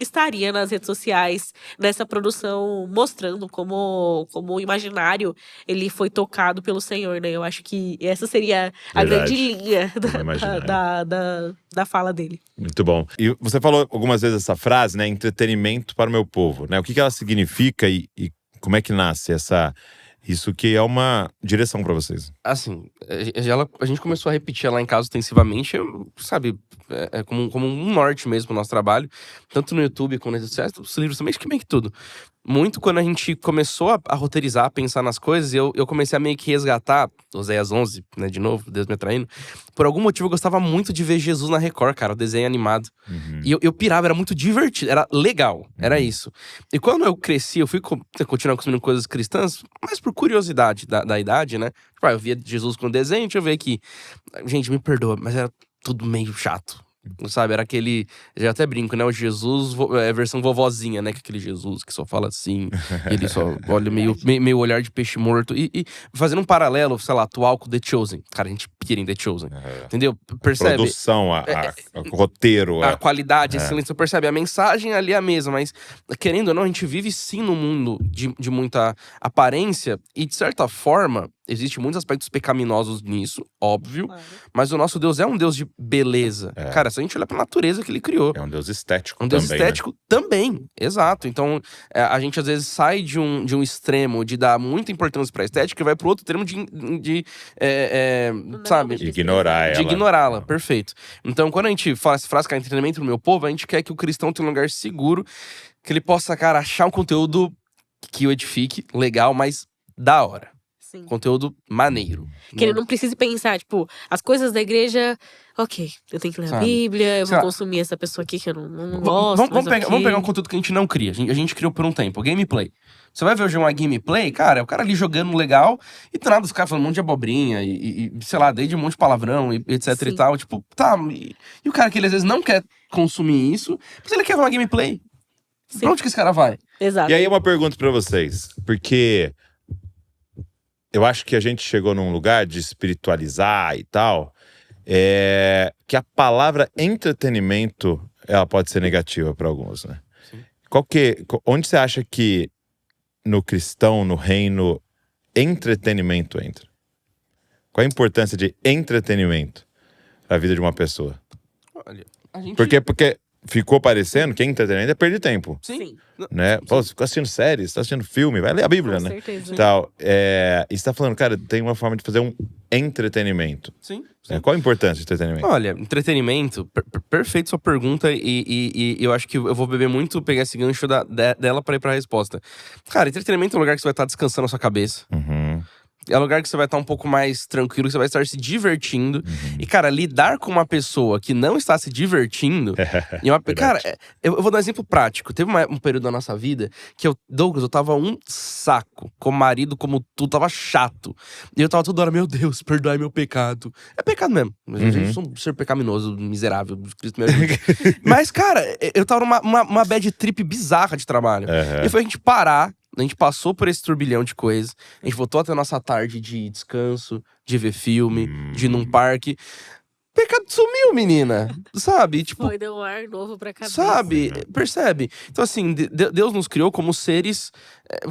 estaria nas redes sociais, nessa produção, mostrando como o imaginário ele foi tocado pelo Senhor, né? Eu acho que essa seria a Verdade. grande linha imaginário. da fala dele. Muito bom. E você falou algumas vezes essa frase, né? Entretenimento para o meu povo, né? O que ela significa e como é que nasce isso que é uma direção para vocês? Assim, a gente começou a repetir ela em casa extensivamente, sabe? Como um norte mesmo pro nosso trabalho. Tanto no YouTube quanto nas redes sociais, os livros também, acho que meio que tudo. Muito quando a gente começou a roteirizar, a pensar nas coisas, eu comecei a meio que resgatar Oséias 11, né, de novo, Deus me atraindo. Por algum motivo eu gostava muito de ver Jesus na Record, cara, o desenho animado. E eu pirava, era muito divertido, era legal, era isso. E quando eu cresci, eu fui continuar consumindo coisas cristãs, mas por curiosidade da idade, né? Tipo, eu via Jesus com desenho, deixa eu ver aqui. Gente, me perdoa, mas era tudo meio chato. Sabe, era aquele… Já até brinco, né? O Jesus, versão vovozinha, né? Que aquele Jesus que só fala assim. Ele só olha meio olhar de peixe morto. E fazendo um paralelo, sei lá, atual com The Chosen. Cara, a gente pira em The Chosen. Entendeu? Percebe? Produção, o roteiro. A qualidade, a excelência. Você percebe? A mensagem ali é a mesma, mas querendo ou não, a gente vive sim num mundo de muita aparência. E de certa forma… Existem muitos aspectos pecaminosos nisso, óbvio. Claro. Mas o nosso Deus é um Deus de beleza. Cara, se a gente olhar pra natureza que ele criou. É um Deus estético também. Um Deus estético também, exato. Então, a gente às vezes sai de um extremo de dar muita importância pra estética e vai pro outro extremo sabe? Ignorar ela. De ignorá-la, perfeito. Então, quando a gente fala essa frase que é entretenimento no meu povo, a gente quer que o cristão tenha um lugar seguro, que ele possa, cara, achar um conteúdo que o edifique, legal, mas da hora. Sim. Conteúdo maneiro. Que ele não precise pensar, tipo, as coisas da igreja… Ok, eu tenho que ler a Bíblia, eu vou consumir essa pessoa aqui que eu não gosto. Vamos pegar um conteúdo que a gente não cria. A gente criou por um tempo, gameplay. Você vai ver hoje uma gameplay, cara, é o cara ali jogando legal e do nada os caras falando um monte de abobrinha e sei lá, desde um monte de palavrão e etc. Sim. E tal. Tipo, tá. E o cara que ele às vezes não quer consumir isso, mas ele quer ver uma gameplay. Sim. Pra onde que esse cara vai? Exato. E aí uma pergunta pra vocês, porque eu acho que a gente chegou num lugar de espiritualizar e tal, que a palavra entretenimento, ela pode ser negativa para alguns, né? Sim. Onde você acha que no cristão, no reino, entretenimento entra? Qual a importância de entretenimento na vida de uma pessoa? Olha, a gente… Porque ficou parecendo que entretenimento é perder tempo. Sim. Né? Sim. Pô, você fica assistindo série, você tá assistindo filme, vai ler a Bíblia, Com né? certeza. Tal. E você tá falando, cara, tem uma forma de fazer um entretenimento. Sim. Qual a importância de entretenimento? Olha, entretenimento, perfeito sua pergunta e eu acho que eu vou beber muito, pegar esse gancho dela pra ir pra resposta. Cara, entretenimento é um lugar que você vai estar descansando a sua cabeça. É um lugar que você vai estar um pouco mais tranquilo, que você vai estar se divertindo. E, cara, lidar com uma pessoa que não está se divertindo… cara, eu vou dar um exemplo prático. Teve um período da nossa vida que Douglas, eu tava um saco. Como marido, como tudo, tava chato. E eu tava toda hora, meu Deus, perdoai meu pecado. É pecado mesmo. A gente é um ser pecaminoso, miserável. Cristo me ajude. Mas, cara, eu tava numa bad trip bizarra de trabalho. E foi a gente parar. A gente passou por esse turbilhão de coisas. A gente voltou até a nossa tarde de descanso, de ver filme, de ir num parque. Pecado sumiu, menina. Sabe? Tipo, foi, deu um ar novo pra cabeça. Sabe? Percebe? Então, assim, Deus nos criou como seres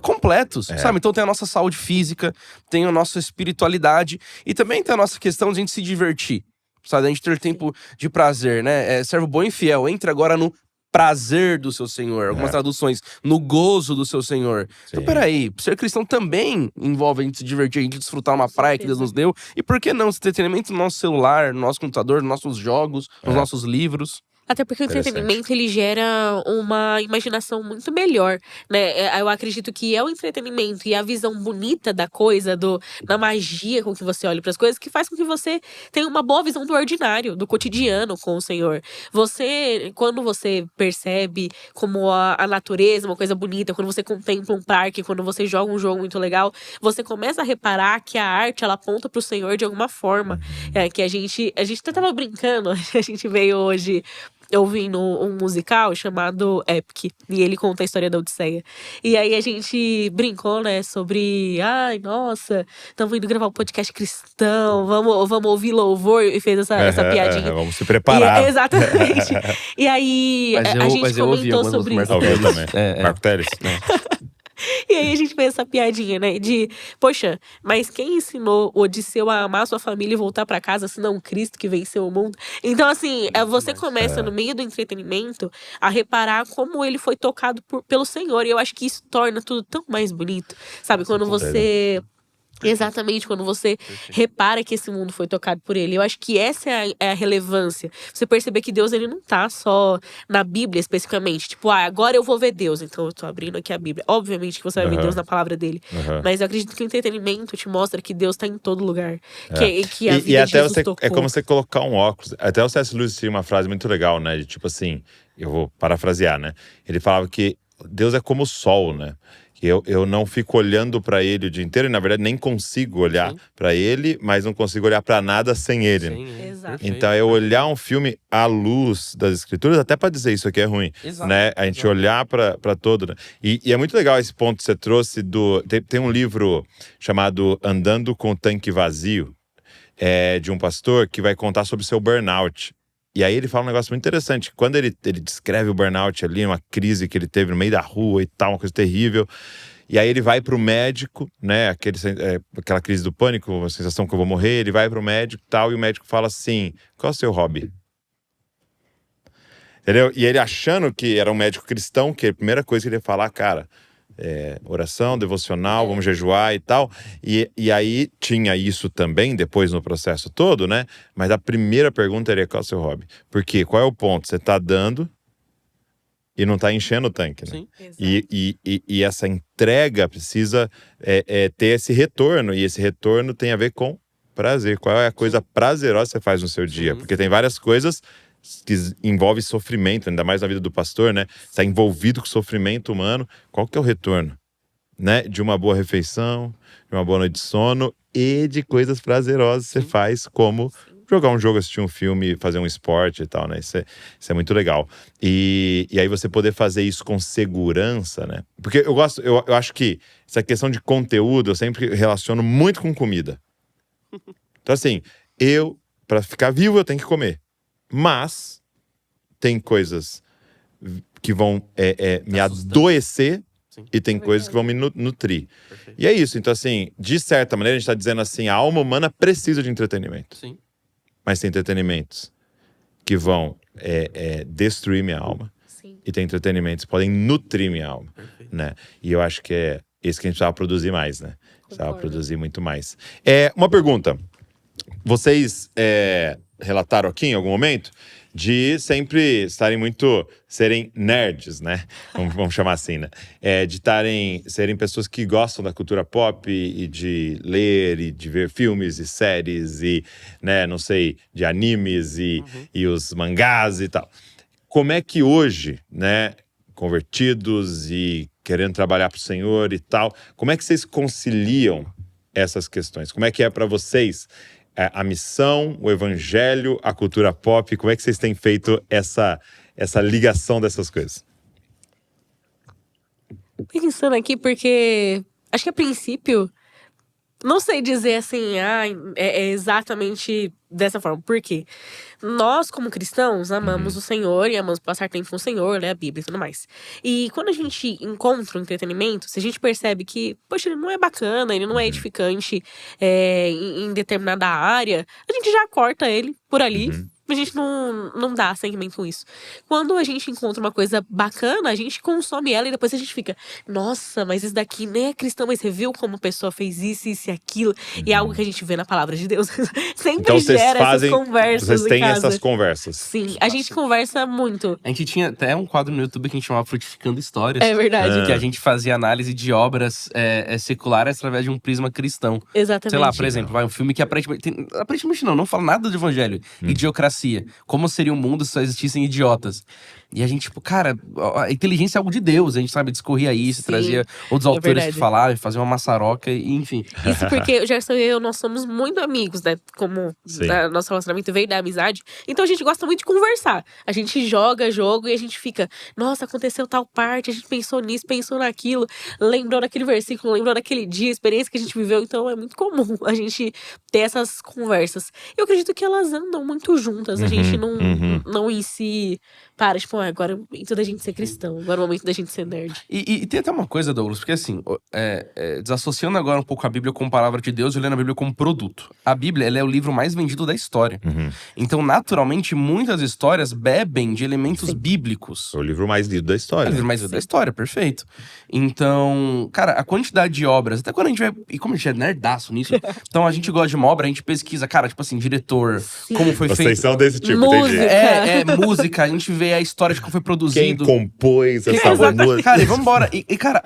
completos, sabe? Então tem a nossa saúde física, tem a nossa espiritualidade e também tem a nossa questão de a gente se divertir. Sabe? A gente ter tempo de prazer, né? Servo bom e fiel. Entre agora no prazer do seu Senhor. Algumas traduções, no gozo do seu Senhor. Sim. Então, peraí, ser cristão também envolve a gente se divertir, a gente desfrutar uma praia que Deus nos deu. E por que não esse entretenimento no nosso celular, no nosso computador, nos nossos jogos, nos nossos livros? Até porque o entretenimento, ele gera uma imaginação muito melhor, né? Eu acredito que é o entretenimento e a visão bonita da coisa, da magia com que você olha para as coisas, que faz com que você tenha uma boa visão do ordinário, do cotidiano com o Senhor. Quando você percebe como a natureza é uma coisa bonita, quando você contempla um parque, quando você joga um jogo muito legal, você começa a reparar que a arte, ela aponta pro Senhor de alguma forma. Que a gente até tava brincando, a gente veio hoje ouvindo um musical chamado Epic, e ele conta a história da Odisseia. E aí a gente brincou, né, sobre, ai, nossa, estamos indo gravar um podcast cristão, vamos ouvir louvor, e fez essa piadinha. Vamos se preparar. Exatamente. E aí a gente comentou sobre isso. Eu também. Marco Teles. E aí a gente fez essa piadinha, né? De, poxa, mas quem ensinou o Odisseu a amar sua família e voltar pra casa, se não Cristo que venceu o mundo? Então, assim, você começa no meio do entretenimento a reparar como ele foi tocado pelo Senhor. E eu acho que isso torna tudo tão mais bonito. Sabe? Quando você... Exatamente, quando você repara que esse mundo foi tocado por ele. Eu acho que essa é a relevância. Você perceber que Deus, ele não tá só na Bíblia, especificamente. Tipo, agora eu vou ver Deus, então eu tô abrindo aqui a Bíblia. Obviamente que você vai ver Deus na palavra dele. Mas eu acredito que o entretenimento te mostra que Deus tá em todo lugar. Que a vida de Jesus tocou. É como você colocar um óculos. Até o C.S. Lewis tinha uma frase muito legal, né? De tipo assim, eu vou parafrasear, né? Ele falava que Deus é como o sol, né? Eu não fico olhando pra ele o dia inteiro, e na verdade nem consigo olhar pra ele, mas não consigo olhar pra nada sem ele. Exato. Então eu olhar um filme à luz das escrituras, até pra dizer isso aqui é ruim, né? A gente olhar pra todo, né? E é muito legal esse ponto que você trouxe tem um livro chamado Andando com o Tanque Vazio, de um pastor que vai contar sobre o seu burnout. E aí ele fala um negócio muito interessante. Quando ele descreve o burnout ali, uma crise que ele teve no meio da rua e tal, uma coisa terrível. E aí ele vai pro médico, né? Aquela crise do pânico, a sensação que eu vou morrer. Ele vai pro médico e tal, e o médico fala assim: qual é o seu hobby? Entendeu? E ele achando que era um médico cristão, que a primeira coisa que ele ia falar, cara... oração, devocional, vamos jejuar e tal. E aí tinha isso também depois no processo todo, né? Mas a primeira pergunta era: qual é o seu hobby? Porque qual é o ponto? Você tá dando e não tá enchendo o tanque, né? Sim. E essa entrega precisa ter esse retorno. E esse retorno tem a ver com prazer. Qual é a coisa prazerosa que você faz no seu dia? Porque tem várias coisas que envolve sofrimento, ainda mais na vida do pastor, né? Está envolvido com sofrimento humano. Qual que é o retorno? Né? De uma boa refeição, de uma boa noite de sono e de coisas prazerosas que você faz, como jogar um jogo, assistir um filme, fazer um esporte e tal, né? Isso é muito legal. E aí você poder fazer isso com segurança, né? Porque eu acho que essa questão de conteúdo eu sempre relaciono muito com comida. Então assim, para ficar vivo eu tenho que comer. Mas tem coisas que vão me adoecer e tem coisas que vão me nutrir. Perfeito. E é isso. Então, assim, de certa maneira, a gente está dizendo assim, a alma humana precisa de entretenimento. Sim. Mas tem entretenimentos que vão destruir minha alma. Sim. E tem entretenimentos que podem nutrir minha alma. Né? E eu acho que é isso que a gente precisava produzir mais, né? Precisava produzir muito mais. Uma pergunta. Vocês... relataram aqui em algum momento de sempre serem nerds, né? Vamos chamar assim, né? Serem pessoas que gostam da cultura pop e de ler e de ver filmes e séries e, né, não sei, de animes e os mangás e tal. Como é que hoje, né, convertidos e querendo trabalhar pro Senhor e tal, como é que vocês conciliam essas questões? Como é que é para vocês a missão, o evangelho, a cultura pop? Como é que vocês têm feito essa ligação dessas coisas? Pensando aqui, porque acho que a princípio, não sei dizer assim, é exatamente dessa forma. Por quê? Nós, como cristãos, amamos o Senhor e amamos passar tempo com o Senhor, ler a Bíblia e tudo mais. E quando a gente encontra um entretenimento, se a gente percebe que, poxa, ele não é bacana, ele não é edificante em determinada área, a gente já corta ele por ali. a gente não dá seguimento com isso. Quando a gente encontra uma coisa bacana, a gente consome ela e depois a gente fica, nossa, mas isso daqui nem é cristão, mas você viu como a pessoa fez isso e aquilo? E é algo que a gente vê na palavra de Deus. Sempre Então vocês gera fazem, essas conversas vocês têm em casa. essas conversas. Sim, a gente conversa muito. A gente tinha até um quadro no YouTube que a gente chamava Frutificando Histórias. É verdade. Que a gente fazia análise de obras seculares através de um prisma cristão. Exatamente. Sei lá, por exemplo, vai um filme que aparentemente não fala nada do evangelho. Idiocracia. Como seria o mundo se só existissem idiotas? E a gente, tipo, cara, a inteligência é algo de Deus. A gente, sabe, discorria isso, Sim, trazia outros autores verdade. que falavam, fazia uma maçaroca, e enfim. Isso porque o Gerson e eu, nós somos muito amigos, né? Como Sim. nosso relacionamento veio da amizade. Então a gente gosta muito de conversar. A gente joga jogo e a gente fica, nossa, aconteceu tal parte, a gente pensou nisso, pensou naquilo, lembrou daquele versículo, lembrou daquele dia, a experiência que a gente viveu. Então é muito comum a gente ter essas conversas. Eu acredito que elas andam muito juntas. A gente não em si para, tipo, agora é o momento da gente ser cristão, agora é o momento da gente ser nerd. E tem até uma coisa, Douglas, porque assim, desassociando agora um pouco a Bíblia como palavra de Deus e olhando a Bíblia como produto. A Bíblia, ela é o livro mais vendido da história. Então, naturalmente, muitas histórias bebem de elementos bíblicos. É o livro mais lido da É história. o livro mais lido da história, perfeito. Então, cara, a quantidade de obras, até quando a gente vai. E como a gente é nerdaço nisso, então a gente gosta de uma obra, a gente pesquisa, cara, tipo assim, diretor, como foi Vocês feito. são desse tipo, Música. entendi. Música, a gente vê a história de como foi Quem produzido. compôs essa Exatamente. música? Cara, e vambora. E cara,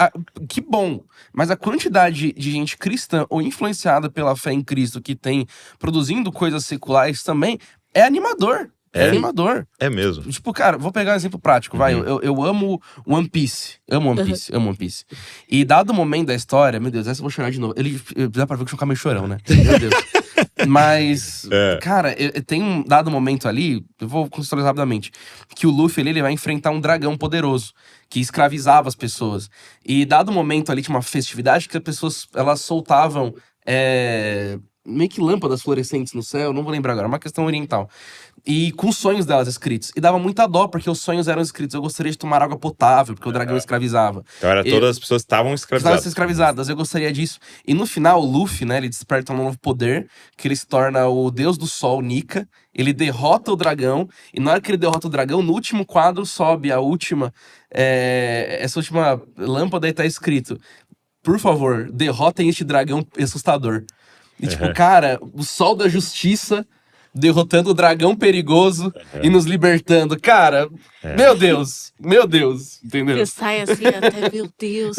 que bom. Mas a quantidade de gente cristã ou influenciada pela fé em Cristo que tem produzindo coisas seculares também é animador. É animador. É mesmo. Tipo, cara, vou pegar um exemplo prático, vai. Eu amo One Piece. Amo One Piece, amo One Piece. E dado o momento da história, meu Deus, essa eu vou chorar de novo. Dá pra ver que eu ficar meio chorão, né? Meu Deus. Mas, cara, tem um dado momento ali, eu vou contextualizar rapidamente, que o Luffy ele vai enfrentar um dragão poderoso, que escravizava as pessoas. E dado momento ali, tinha uma festividade que as pessoas, elas soltavam meio que lâmpadas fluorescentes no céu, não vou lembrar agora, é uma questão oriental. E com os sonhos delas escritos. E dava muita dó, porque os sonhos eram escritos. Eu gostaria de tomar água potável, porque o dragão escravizava. Então todas as pessoas estavam escravizadas. Escravizadas, eu gostaria disso. E no final, o Luffy, né, ele desperta um novo poder, que ele se torna o deus do sol, Nika. Ele derrota o dragão, e na hora que ele derrota o dragão, no último quadro sobe a última, essa última lâmpada e tá escrito: por favor, derrotem este dragão assustador. E tipo, cara, o sol da justiça derrotando o dragão perigoso e nos libertando. Cara, meu Deus, entendeu? Você sai assim, até, meu Deus.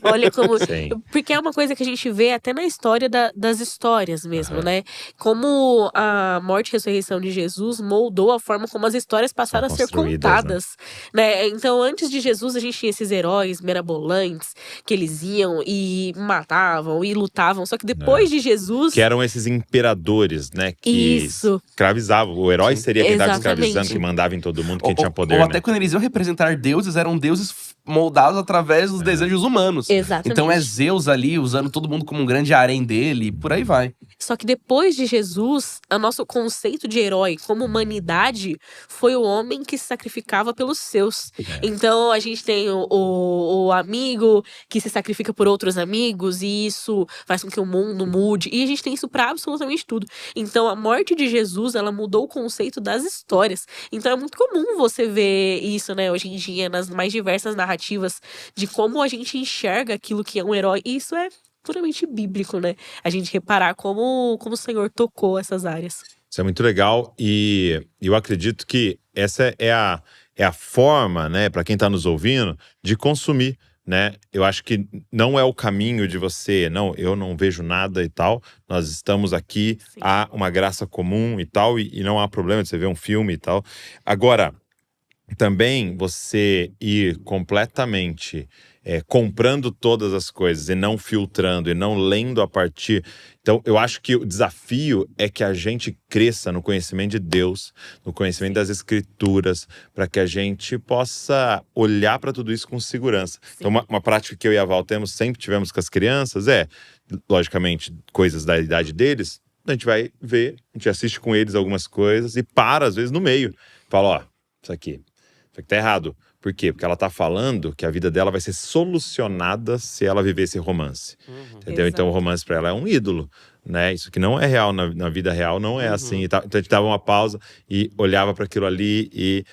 Olha como. Sim. Porque é uma coisa que a gente vê até na história das histórias mesmo, né? Como a morte e ressurreição de Jesus moldou a forma como as histórias passaram a ser contadas, né? Então, antes de Jesus, a gente tinha esses heróis mirabolantes que eles iam e matavam e lutavam. Só que depois de Jesus. Que eram esses imperadores, né? Que escravizavam. O herói seria quem estava escravizando, que mandava em todo mundo, quem tinha poder. Ou até quando eles iam representar deuses, eram deuses moldados através dos desejos humanos. Exatamente. Então é Zeus ali, usando todo mundo como um grande harém dele, e por aí vai. Só que depois de Jesus, o nosso conceito de herói como humanidade foi o homem que se sacrificava pelos seus. Então a gente tem o amigo que se sacrifica por outros amigos, e isso faz com que o mundo mude. E a gente tem isso pra absolutamente tudo. Então a morte de Jesus, ela mudou o conceito das histórias. Então é muito comum você ver isso, né, hoje em dia, nas mais diversas narrativas de como a gente enxerga aquilo que é um herói. E isso é puramente bíblico, né? A gente reparar como o Senhor tocou essas áreas. Isso é muito legal, e eu acredito que essa é a forma, né, para quem tá nos ouvindo, de consumir, né? Eu acho que não é o caminho de você, não, eu não vejo nada e tal, nós estamos aqui, há uma graça comum e tal, e não há problema de você ver um filme e tal. Agora, também você ir completamente comprando todas as coisas e não filtrando e não lendo a partir. Então, eu acho que o desafio é que a gente cresça no conhecimento de Deus, no conhecimento das Escrituras, para que a gente possa olhar para tudo isso com segurança. Então, uma prática que eu e a Val sempre tivemos com as crianças logicamente, coisas da idade deles, a gente vai ver, a gente assiste com eles algumas coisas e para, às vezes, no meio. Fala, ó, isso aqui tá errado. Por quê? Porque ela tá falando que a vida dela vai ser solucionada se ela viver esse romance. Entendeu? Exato. Então o romance pra ela é um ídolo. né? Isso que não é real na vida real, não é assim. Então a gente dava uma pausa e olhava para aquilo ali e,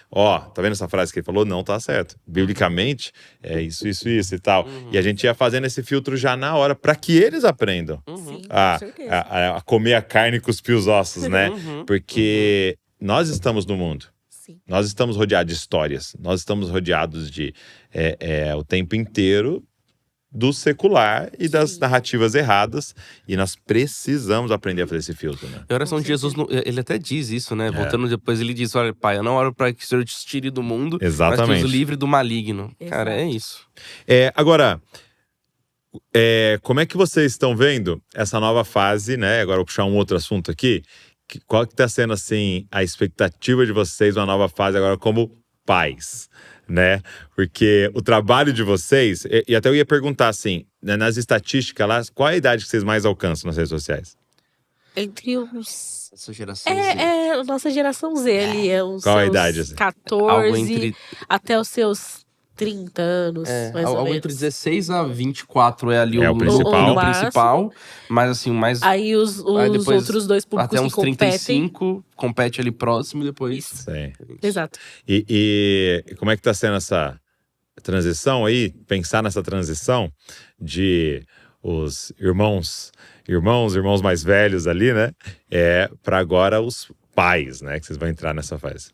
tá vendo essa frase que ele falou? Não tá certo. Biblicamente, é isso e tal. E a gente ia fazendo esse filtro já na hora para que eles aprendam Sim, a, com certeza. a comer a carne e cuspir os ossos, né? Porque nós estamos no mundo. Sim. Nós estamos rodeados de histórias. Nós estamos rodeados de o tempo inteiro do secular e das narrativas erradas. E nós precisamos aprender a fazer esse filtro, né? A oração de Jesus, ele até diz isso, né? Voltando depois, ele diz: olha, pai, eu não oro para que o Senhor te tire do mundo, mas que Exatamente. os livre do maligno. Exato. Cara, é isso. Agora, como é que vocês estão vendo essa nova fase, né? Agora eu vou puxar um outro assunto aqui. Qual que tá sendo, assim, a expectativa de vocês uma nova fase agora como pais, né? Porque o trabalho de vocês... E até eu ia perguntar, assim, né, nas estatísticas lá, qual é a idade que vocês mais alcançam nas redes sociais? Entre uns... Essa geração a nossa geração Z ali. Uns Qual a seus idade, assim? 14 algo entre, até os seus 30 anos, mais ou algo menos. entre 16 a 24 é ali o principal. o principal. Mas assim, o mais... Aí os depois, outros dois públicos até uns que competem. 35, compete ali próximo e depois... Isso. Sim. Exato. E como é que tá sendo essa transição aí? Pensar nessa transição de os irmãos mais velhos ali, né? Para agora os pais, né? Que vocês vão entrar nessa fase.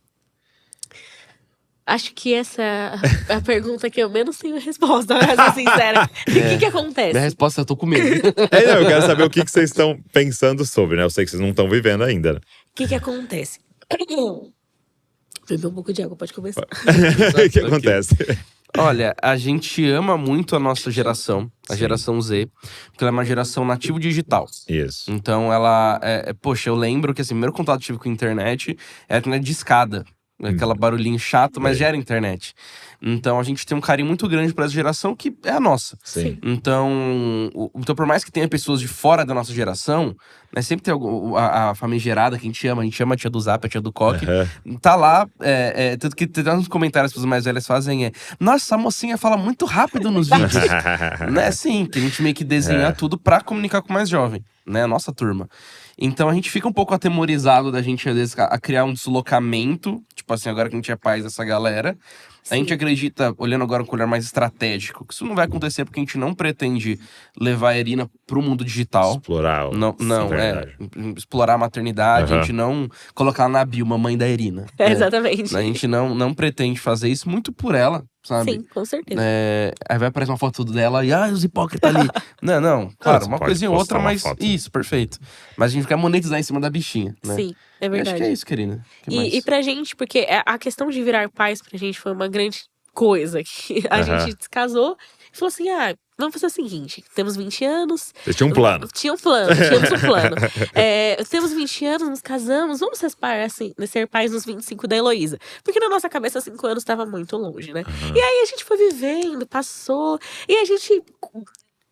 Acho que essa é a pergunta que eu menos tenho resposta, pra ser sincera. O que acontece? Minha resposta, eu tô com medo. Não, eu quero saber o que vocês estão pensando sobre, né? Eu sei que vocês não estão vivendo ainda, né? O que acontece? Beber um pouco de água, pode começar. O que acontece? Olha, a gente ama muito a nossa geração, a geração Z, porque ela é uma geração nativo digital. Isso. Então ela, poxa, eu lembro que assim, o primeiro contato que tive com a internet era internet de escada. Aquela barulhinho chato, mas já era internet. Então a gente tem um carinho muito grande pra essa geração que é a nossa. Sim. Então, por mais que tenha pessoas de fora da nossa geração, né, sempre tem a famigerada que a gente chama a tia do Zap, a tia do Coque. Tá lá, tanto que tem uns comentários que as mais velhas fazem nossa, essa mocinha fala muito rápido nos vídeos. Né, sim, que a gente meio que desenha tudo pra comunicar com o mais jovem, né, a nossa turma. Então a gente fica um pouco atemorizado da gente, às vezes, a criar um deslocamento. Tipo assim, agora que a gente é pais dessa galera. A gente acredita, olhando agora com um olhar mais estratégico, que isso não vai acontecer porque a gente não pretende levar a Irina pro mundo digital. Explorar. Explorar a maternidade, a gente não colocar ela na bio, mamãe da Irina. Exatamente. A gente não pretende fazer isso muito por ela, sabe? Sim, com certeza. Aí vai aparecer uma foto dela e os hipócritas ali. não, claro, uma coisinha ou outra, mas isso, perfeito. Mas a gente quer monetizar em cima da bichinha, né? Sim, é verdade. Acho que é isso, querida. E pra gente, porque a questão de virar pais pra gente foi uma grande coisa. Que a gente se casou e falou assim, vamos fazer o seguinte, temos 20 anos... Vocês tinham um plano. Tínhamos um plano. Temos 20 anos, nos casamos, vamos ser pais nos 25 da Heloísa. Porque na nossa cabeça, 5 anos estava muito longe, né? E aí a gente foi vivendo, passou, e a gente...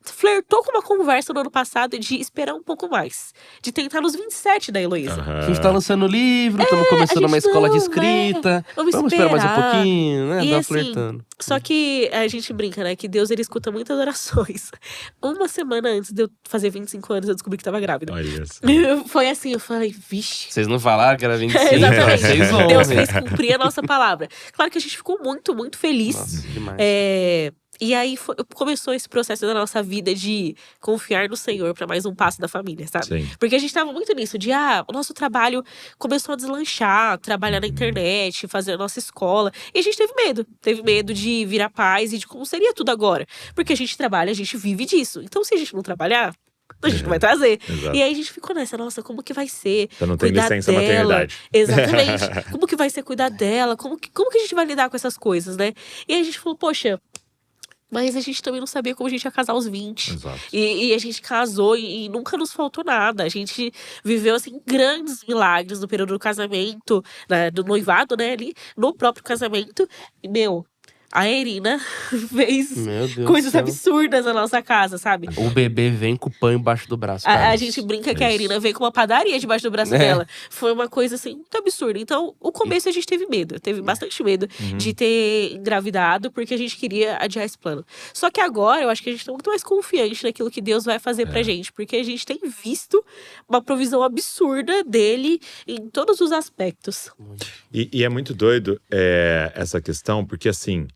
flertou com uma conversa no ano passado de esperar um pouco mais. De tentar nos 27 da Heloísa. A gente tá lançando livro, estamos começando uma escola de escrita. Vamos esperar mais um pouquinho, né? E Dá assim, flertando. Só que a gente brinca, né? Que Deus, ele escuta muitas orações. Uma semana antes de eu fazer 25 anos, eu descobri que tava grávida. Olha isso. Foi assim, eu falei, vixe. Vocês não falaram que era 25? Exatamente. Vocês vão, Deus né? fez cumprir a nossa palavra. Claro que a gente ficou muito, muito feliz. Nossa, demais. E aí começou esse processo da nossa vida de confiar no Senhor pra mais um passo da família, sabe? Sim. Porque a gente tava muito nisso de, o nosso trabalho começou a deslanchar, trabalhar na internet, fazer a nossa escola. E a gente teve medo de virar pais e de como seria tudo agora. Porque a gente trabalha, a gente vive disso. Então se a gente não trabalhar, a gente não vai trazer. Exato. E aí a gente ficou nessa, nossa, como que vai ser? Então não tem cuidar licença dela? maternidade. Exatamente. Como que vai ser cuidar dela? Como que a gente vai lidar com essas coisas, né? E aí a gente falou, poxa... Mas a gente também não sabia como a gente ia casar aos 20. Exato. E a gente casou e nunca nos faltou nada. A gente viveu, assim, grandes milagres no período do casamento, do noivado, né, ali, no próprio casamento. E, A Erina fez Meu Deus coisas do céu. absurdas na nossa casa, sabe? O bebê vem com o pão embaixo do braço, cara. A gente brinca que a Isso. Irina veio com uma padaria debaixo do braço É. dela. Foi uma coisa assim, muito absurda. Então, o começo a gente teve medo. Teve bastante medo de ter engravidado, porque a gente queria adiar esse plano. Só que agora, eu acho que a gente tá muito mais confiante naquilo que Deus vai fazer pra gente. Porque a gente tem visto uma provisão absurda dele em todos os aspectos. E é muito doido essa questão, porque assim,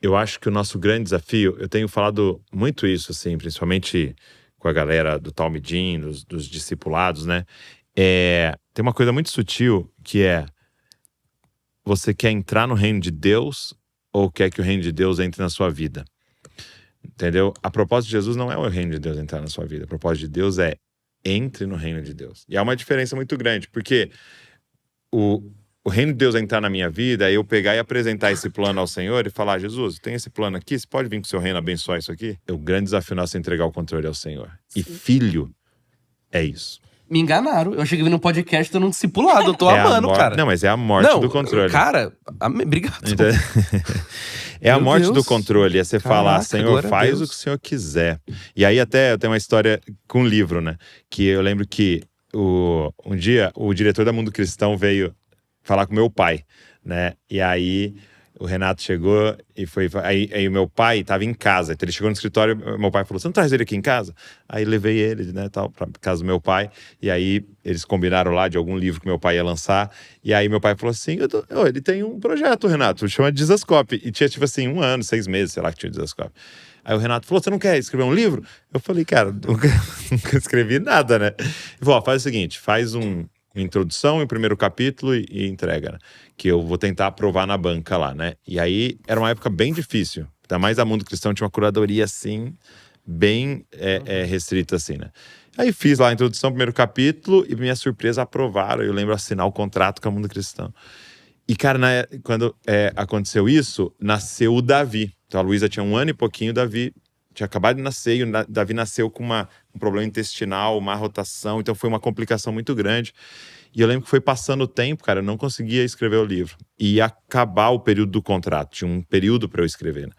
eu acho que o nosso grande desafio, eu tenho falado muito isso, assim, principalmente com a galera do Talmidim, dos discipulados, né? Tem uma coisa muito sutil que é: você quer entrar no reino de Deus ou quer que o reino de Deus entre na sua vida? Entendeu? A propósito de Jesus não é o reino de Deus entrar na sua vida. A propósito de Deus é: entre no reino de Deus. E há uma diferença muito grande, porque o reino de Deus entrar na minha vida é eu pegar e apresentar esse plano ao Senhor e falar: Jesus, tem esse plano aqui, você pode vir com o seu reino abençoar isso aqui? O grande desafio nosso é entregar o controle ao Senhor. E filho é isso. Me enganaram. Eu cheguei no podcast dando um discipulado. Eu tô amando, cara. Não, mas é a morte do controle. Cara, obrigado. Então, é a Meu morte Deus. do controle. É você falar: Caraca, Senhor, glória a faz Deus. o que o Senhor quiser. E aí até eu tenho uma história com um livro, né? Que eu lembro que um dia o diretor da Mundo Cristão veio falar com meu pai, né? E aí o Renato chegou e foi... Aí o meu pai tava em casa. Então ele chegou no escritório, meu pai falou: você não traz ele aqui em casa? Aí levei ele, né, tal, pra casa do meu pai. E aí eles combinaram lá de algum livro que meu pai ia lançar. E aí meu pai falou assim: ele tem um projeto, Renato, chama Dizascope. E tinha tipo assim 1 ano, 6 meses, sei lá, que tinha Dizascope. Aí o Renato falou: você não quer escrever um livro? Eu falei: cara, nunca escrevi nada, né? Ele falou: faz o seguinte, faz uma introdução e o primeiro capítulo e entrega, né? Que eu vou tentar aprovar na banca lá, né? E aí era uma época bem difícil. Ainda mais a Mundo Cristão tinha uma curadoria assim, bem restrita assim, né? Aí fiz lá a introdução, primeiro capítulo, e minha surpresa, aprovaram. Eu lembro assinar o contrato com a Mundo Cristão. E, cara, quando aconteceu isso, nasceu o Davi. Então a Luísa tinha 1 ano e pouquinho, o Davi tinha acabado de nascer, e o Davi nasceu com um problema intestinal, má rotação, então foi uma complicação muito grande. E eu lembro que foi passando o tempo, cara, eu não conseguia escrever o livro. E ia acabar o período do contrato, tinha um período para eu escrever, né?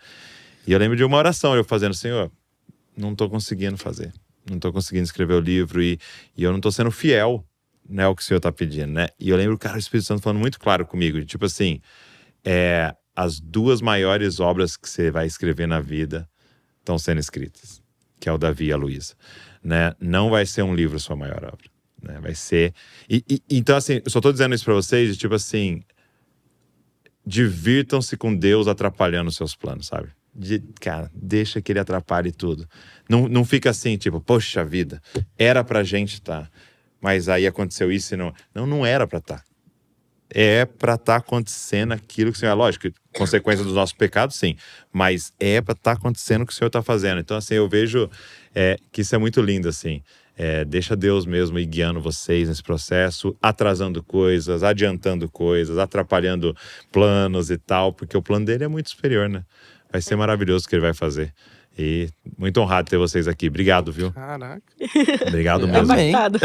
E eu lembro de uma oração, eu fazendo: Senhor, não tô conseguindo fazer, não tô conseguindo escrever o livro e eu não tô sendo fiel, né, ao que o Senhor tá pedindo, né? E eu lembro, cara, o Espírito Santo falando muito claro comigo, de, tipo assim, as 2 maiores obras que você vai escrever na vida estão sendo escritas, que é o Davi e a Luísa, né? Não vai ser um livro sua maior obra, né? Vai ser... Então, assim, eu só tô dizendo isso pra vocês, de, tipo assim, divirtam-se com Deus atrapalhando os seus planos, sabe? Cara, deixa que ele atrapalhe tudo. Não fica assim, tipo, poxa vida, era pra gente estar, mas aí aconteceu isso e não era pra estar. É pra estar acontecendo aquilo que o Senhor... Lógico, consequência dos nossos pecados, sim. Mas é pra estar acontecendo o que o Senhor tá fazendo. Então, assim, eu vejo que isso é muito lindo, assim. Deixa Deus mesmo ir guiando vocês nesse processo, atrasando coisas, adiantando coisas, atrapalhando planos e tal. Porque o plano dele é muito superior, né? Vai ser maravilhoso o que ele vai fazer. E muito honrado ter vocês aqui. Obrigado, viu? Caraca. Obrigado mesmo. Amém. Abafado.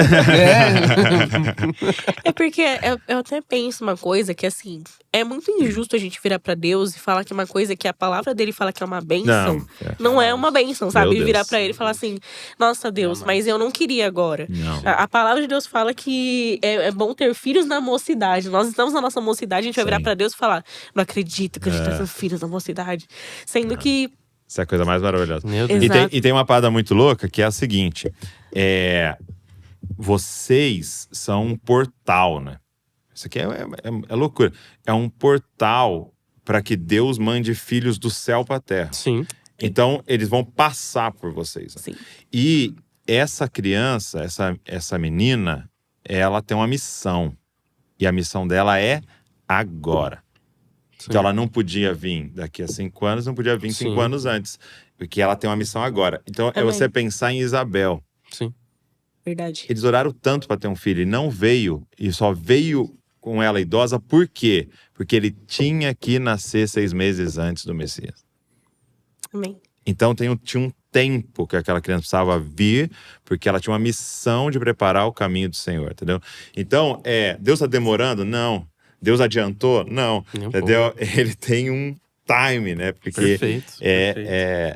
É. É porque eu até penso uma coisa que, assim, é muito injusto a gente virar pra Deus e falar que uma coisa que a palavra dele fala que é uma bênção, não é uma bênção, sabe? Meu E Deus. virar pra ele e falar assim: nossa, Deus, mas eu não queria agora. Não. A palavra de Deus fala que é bom ter filhos na mocidade. Nós estamos na nossa mocidade, a gente vai virar Sim. pra Deus e falar: não acredito que a gente tá tendo filhos na mocidade. Sendo que... Isso é a coisa mais maravilhosa. Meu Deus. Exato. E tem uma parada muito louca, que é a seguinte. Vocês são um portal, né? Isso aqui é loucura. É um portal para que Deus mande filhos do céu para a terra. Sim. Então, eles vão passar por vocês. Né? Sim. E essa criança, essa menina, ela tem uma missão. E a missão dela é agora. Sim. Então ela não podia vir daqui a 5 anos, não podia vir 5 Sim. anos antes. Porque ela tem uma missão agora. Então é Amém. você pensar em Isabel. Sim. Verdade. Eles oraram tanto para ter um filho e não veio. E só veio com ela idosa. Por quê? Porque ele tinha que nascer 6 meses antes do Messias. Amém. Então tinha um tempo que aquela criança precisava vir, porque ela tinha uma missão de preparar o caminho do Senhor, entendeu? Então, Deus está demorando? Não. Deus adiantou? Não. Nem um Entendeu? Ele tem time, né? Porque Perfeito.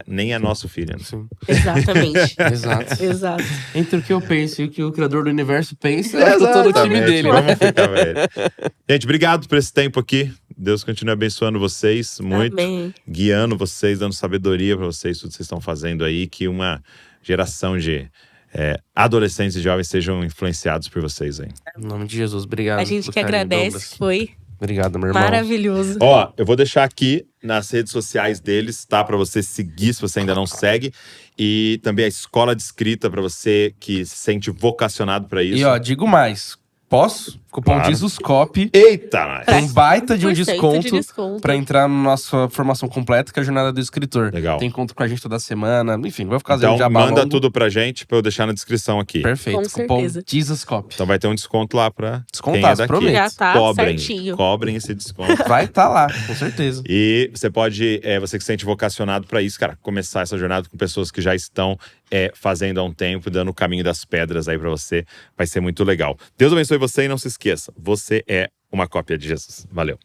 nem é nosso filho. Né? Sim. Exatamente. Exato. Exato. Entre o que eu penso e o que o criador do universo pensa, eu tô no time dele. Né? Vamos ficar velho. Gente, obrigado por esse tempo aqui. Deus continue abençoando vocês muito, Amém. guiando vocês, dando sabedoria para vocês, tudo que vocês estão fazendo aí, que uma geração de adolescentes e jovens sejam influenciados por vocês aí. Em nome de Jesus, obrigado. A gente por que carinho, agradece, Douglas. foi Obrigado, meu irmão. maravilhoso. Ó, eu vou deixar aqui nas redes sociais deles, tá? Pra você seguir, se você ainda não segue. E também a escola de escrita pra você que se sente vocacionado pra isso. E ó, digo mais. Posso? Cupom Claro. JesusCop. Eita, nós! Tem um baita de um 100% de desconto desconto. pra entrar na nossa formação completa, que é a Jornada do Escritor. Legal. Tem encontro com a gente toda semana. Enfim, vou ficar Então fazendo jabá manda longo. tudo pra gente, pra eu deixar na descrição aqui. Perfeito. Com Cupom certeza. JesusCop. Então vai ter um desconto lá pra quem é Descontaço, daqui. prometo. Já tá Cobrem, certinho. cobrem esse desconto. Vai estar lá, com certeza. E você pode, você que se sente vocacionado pra isso, cara, começar essa jornada com pessoas que já estão fazendo há um tempo, dando o caminho das pedras aí pra você. Vai ser muito legal. Deus abençoe você e não se esqueça, você é uma cópia de Jesus. Valeu.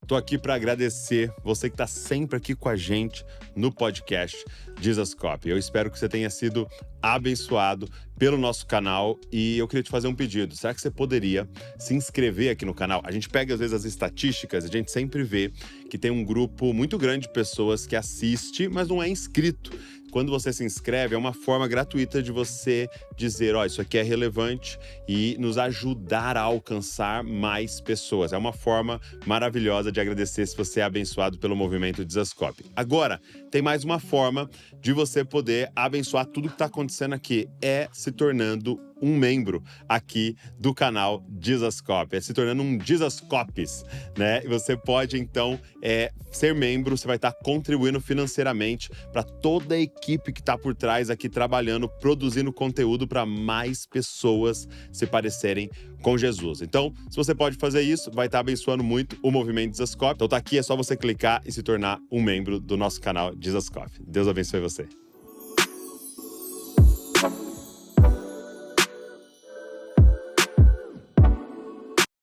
Tô aqui para agradecer você que tá sempre aqui com a gente no podcast Jesus Cop. Eu espero que você tenha sido abençoado pelo nosso canal e eu queria te fazer um pedido. Será que você poderia se inscrever aqui no canal? A gente pega às vezes as estatísticas, a gente sempre vê que tem um grupo muito grande de pessoas que assiste, mas não é inscrito. Quando você se inscreve, é uma forma gratuita de você dizer, ó, isso aqui é relevante e nos ajudar a alcançar mais pessoas. É uma forma maravilhosa de agradecer se você é abençoado pelo movimento Dizascope. Agora, tem mais uma forma de você poder abençoar tudo que está acontecendo aqui. É se tornando um membro aqui do canal Dizascope. É se tornando um Dizascopes, né? E você pode, então, ser membro. Você vai estar contribuindo financeiramente para toda a equipe que está por trás aqui trabalhando, produzindo conteúdo para mais pessoas se parecerem com Jesus. Então, se você pode fazer isso, vai estar abençoando muito o movimento Dizascope. Então tá aqui, é só você clicar e se tornar um membro do nosso canal Dizascope. Deus abençoe você.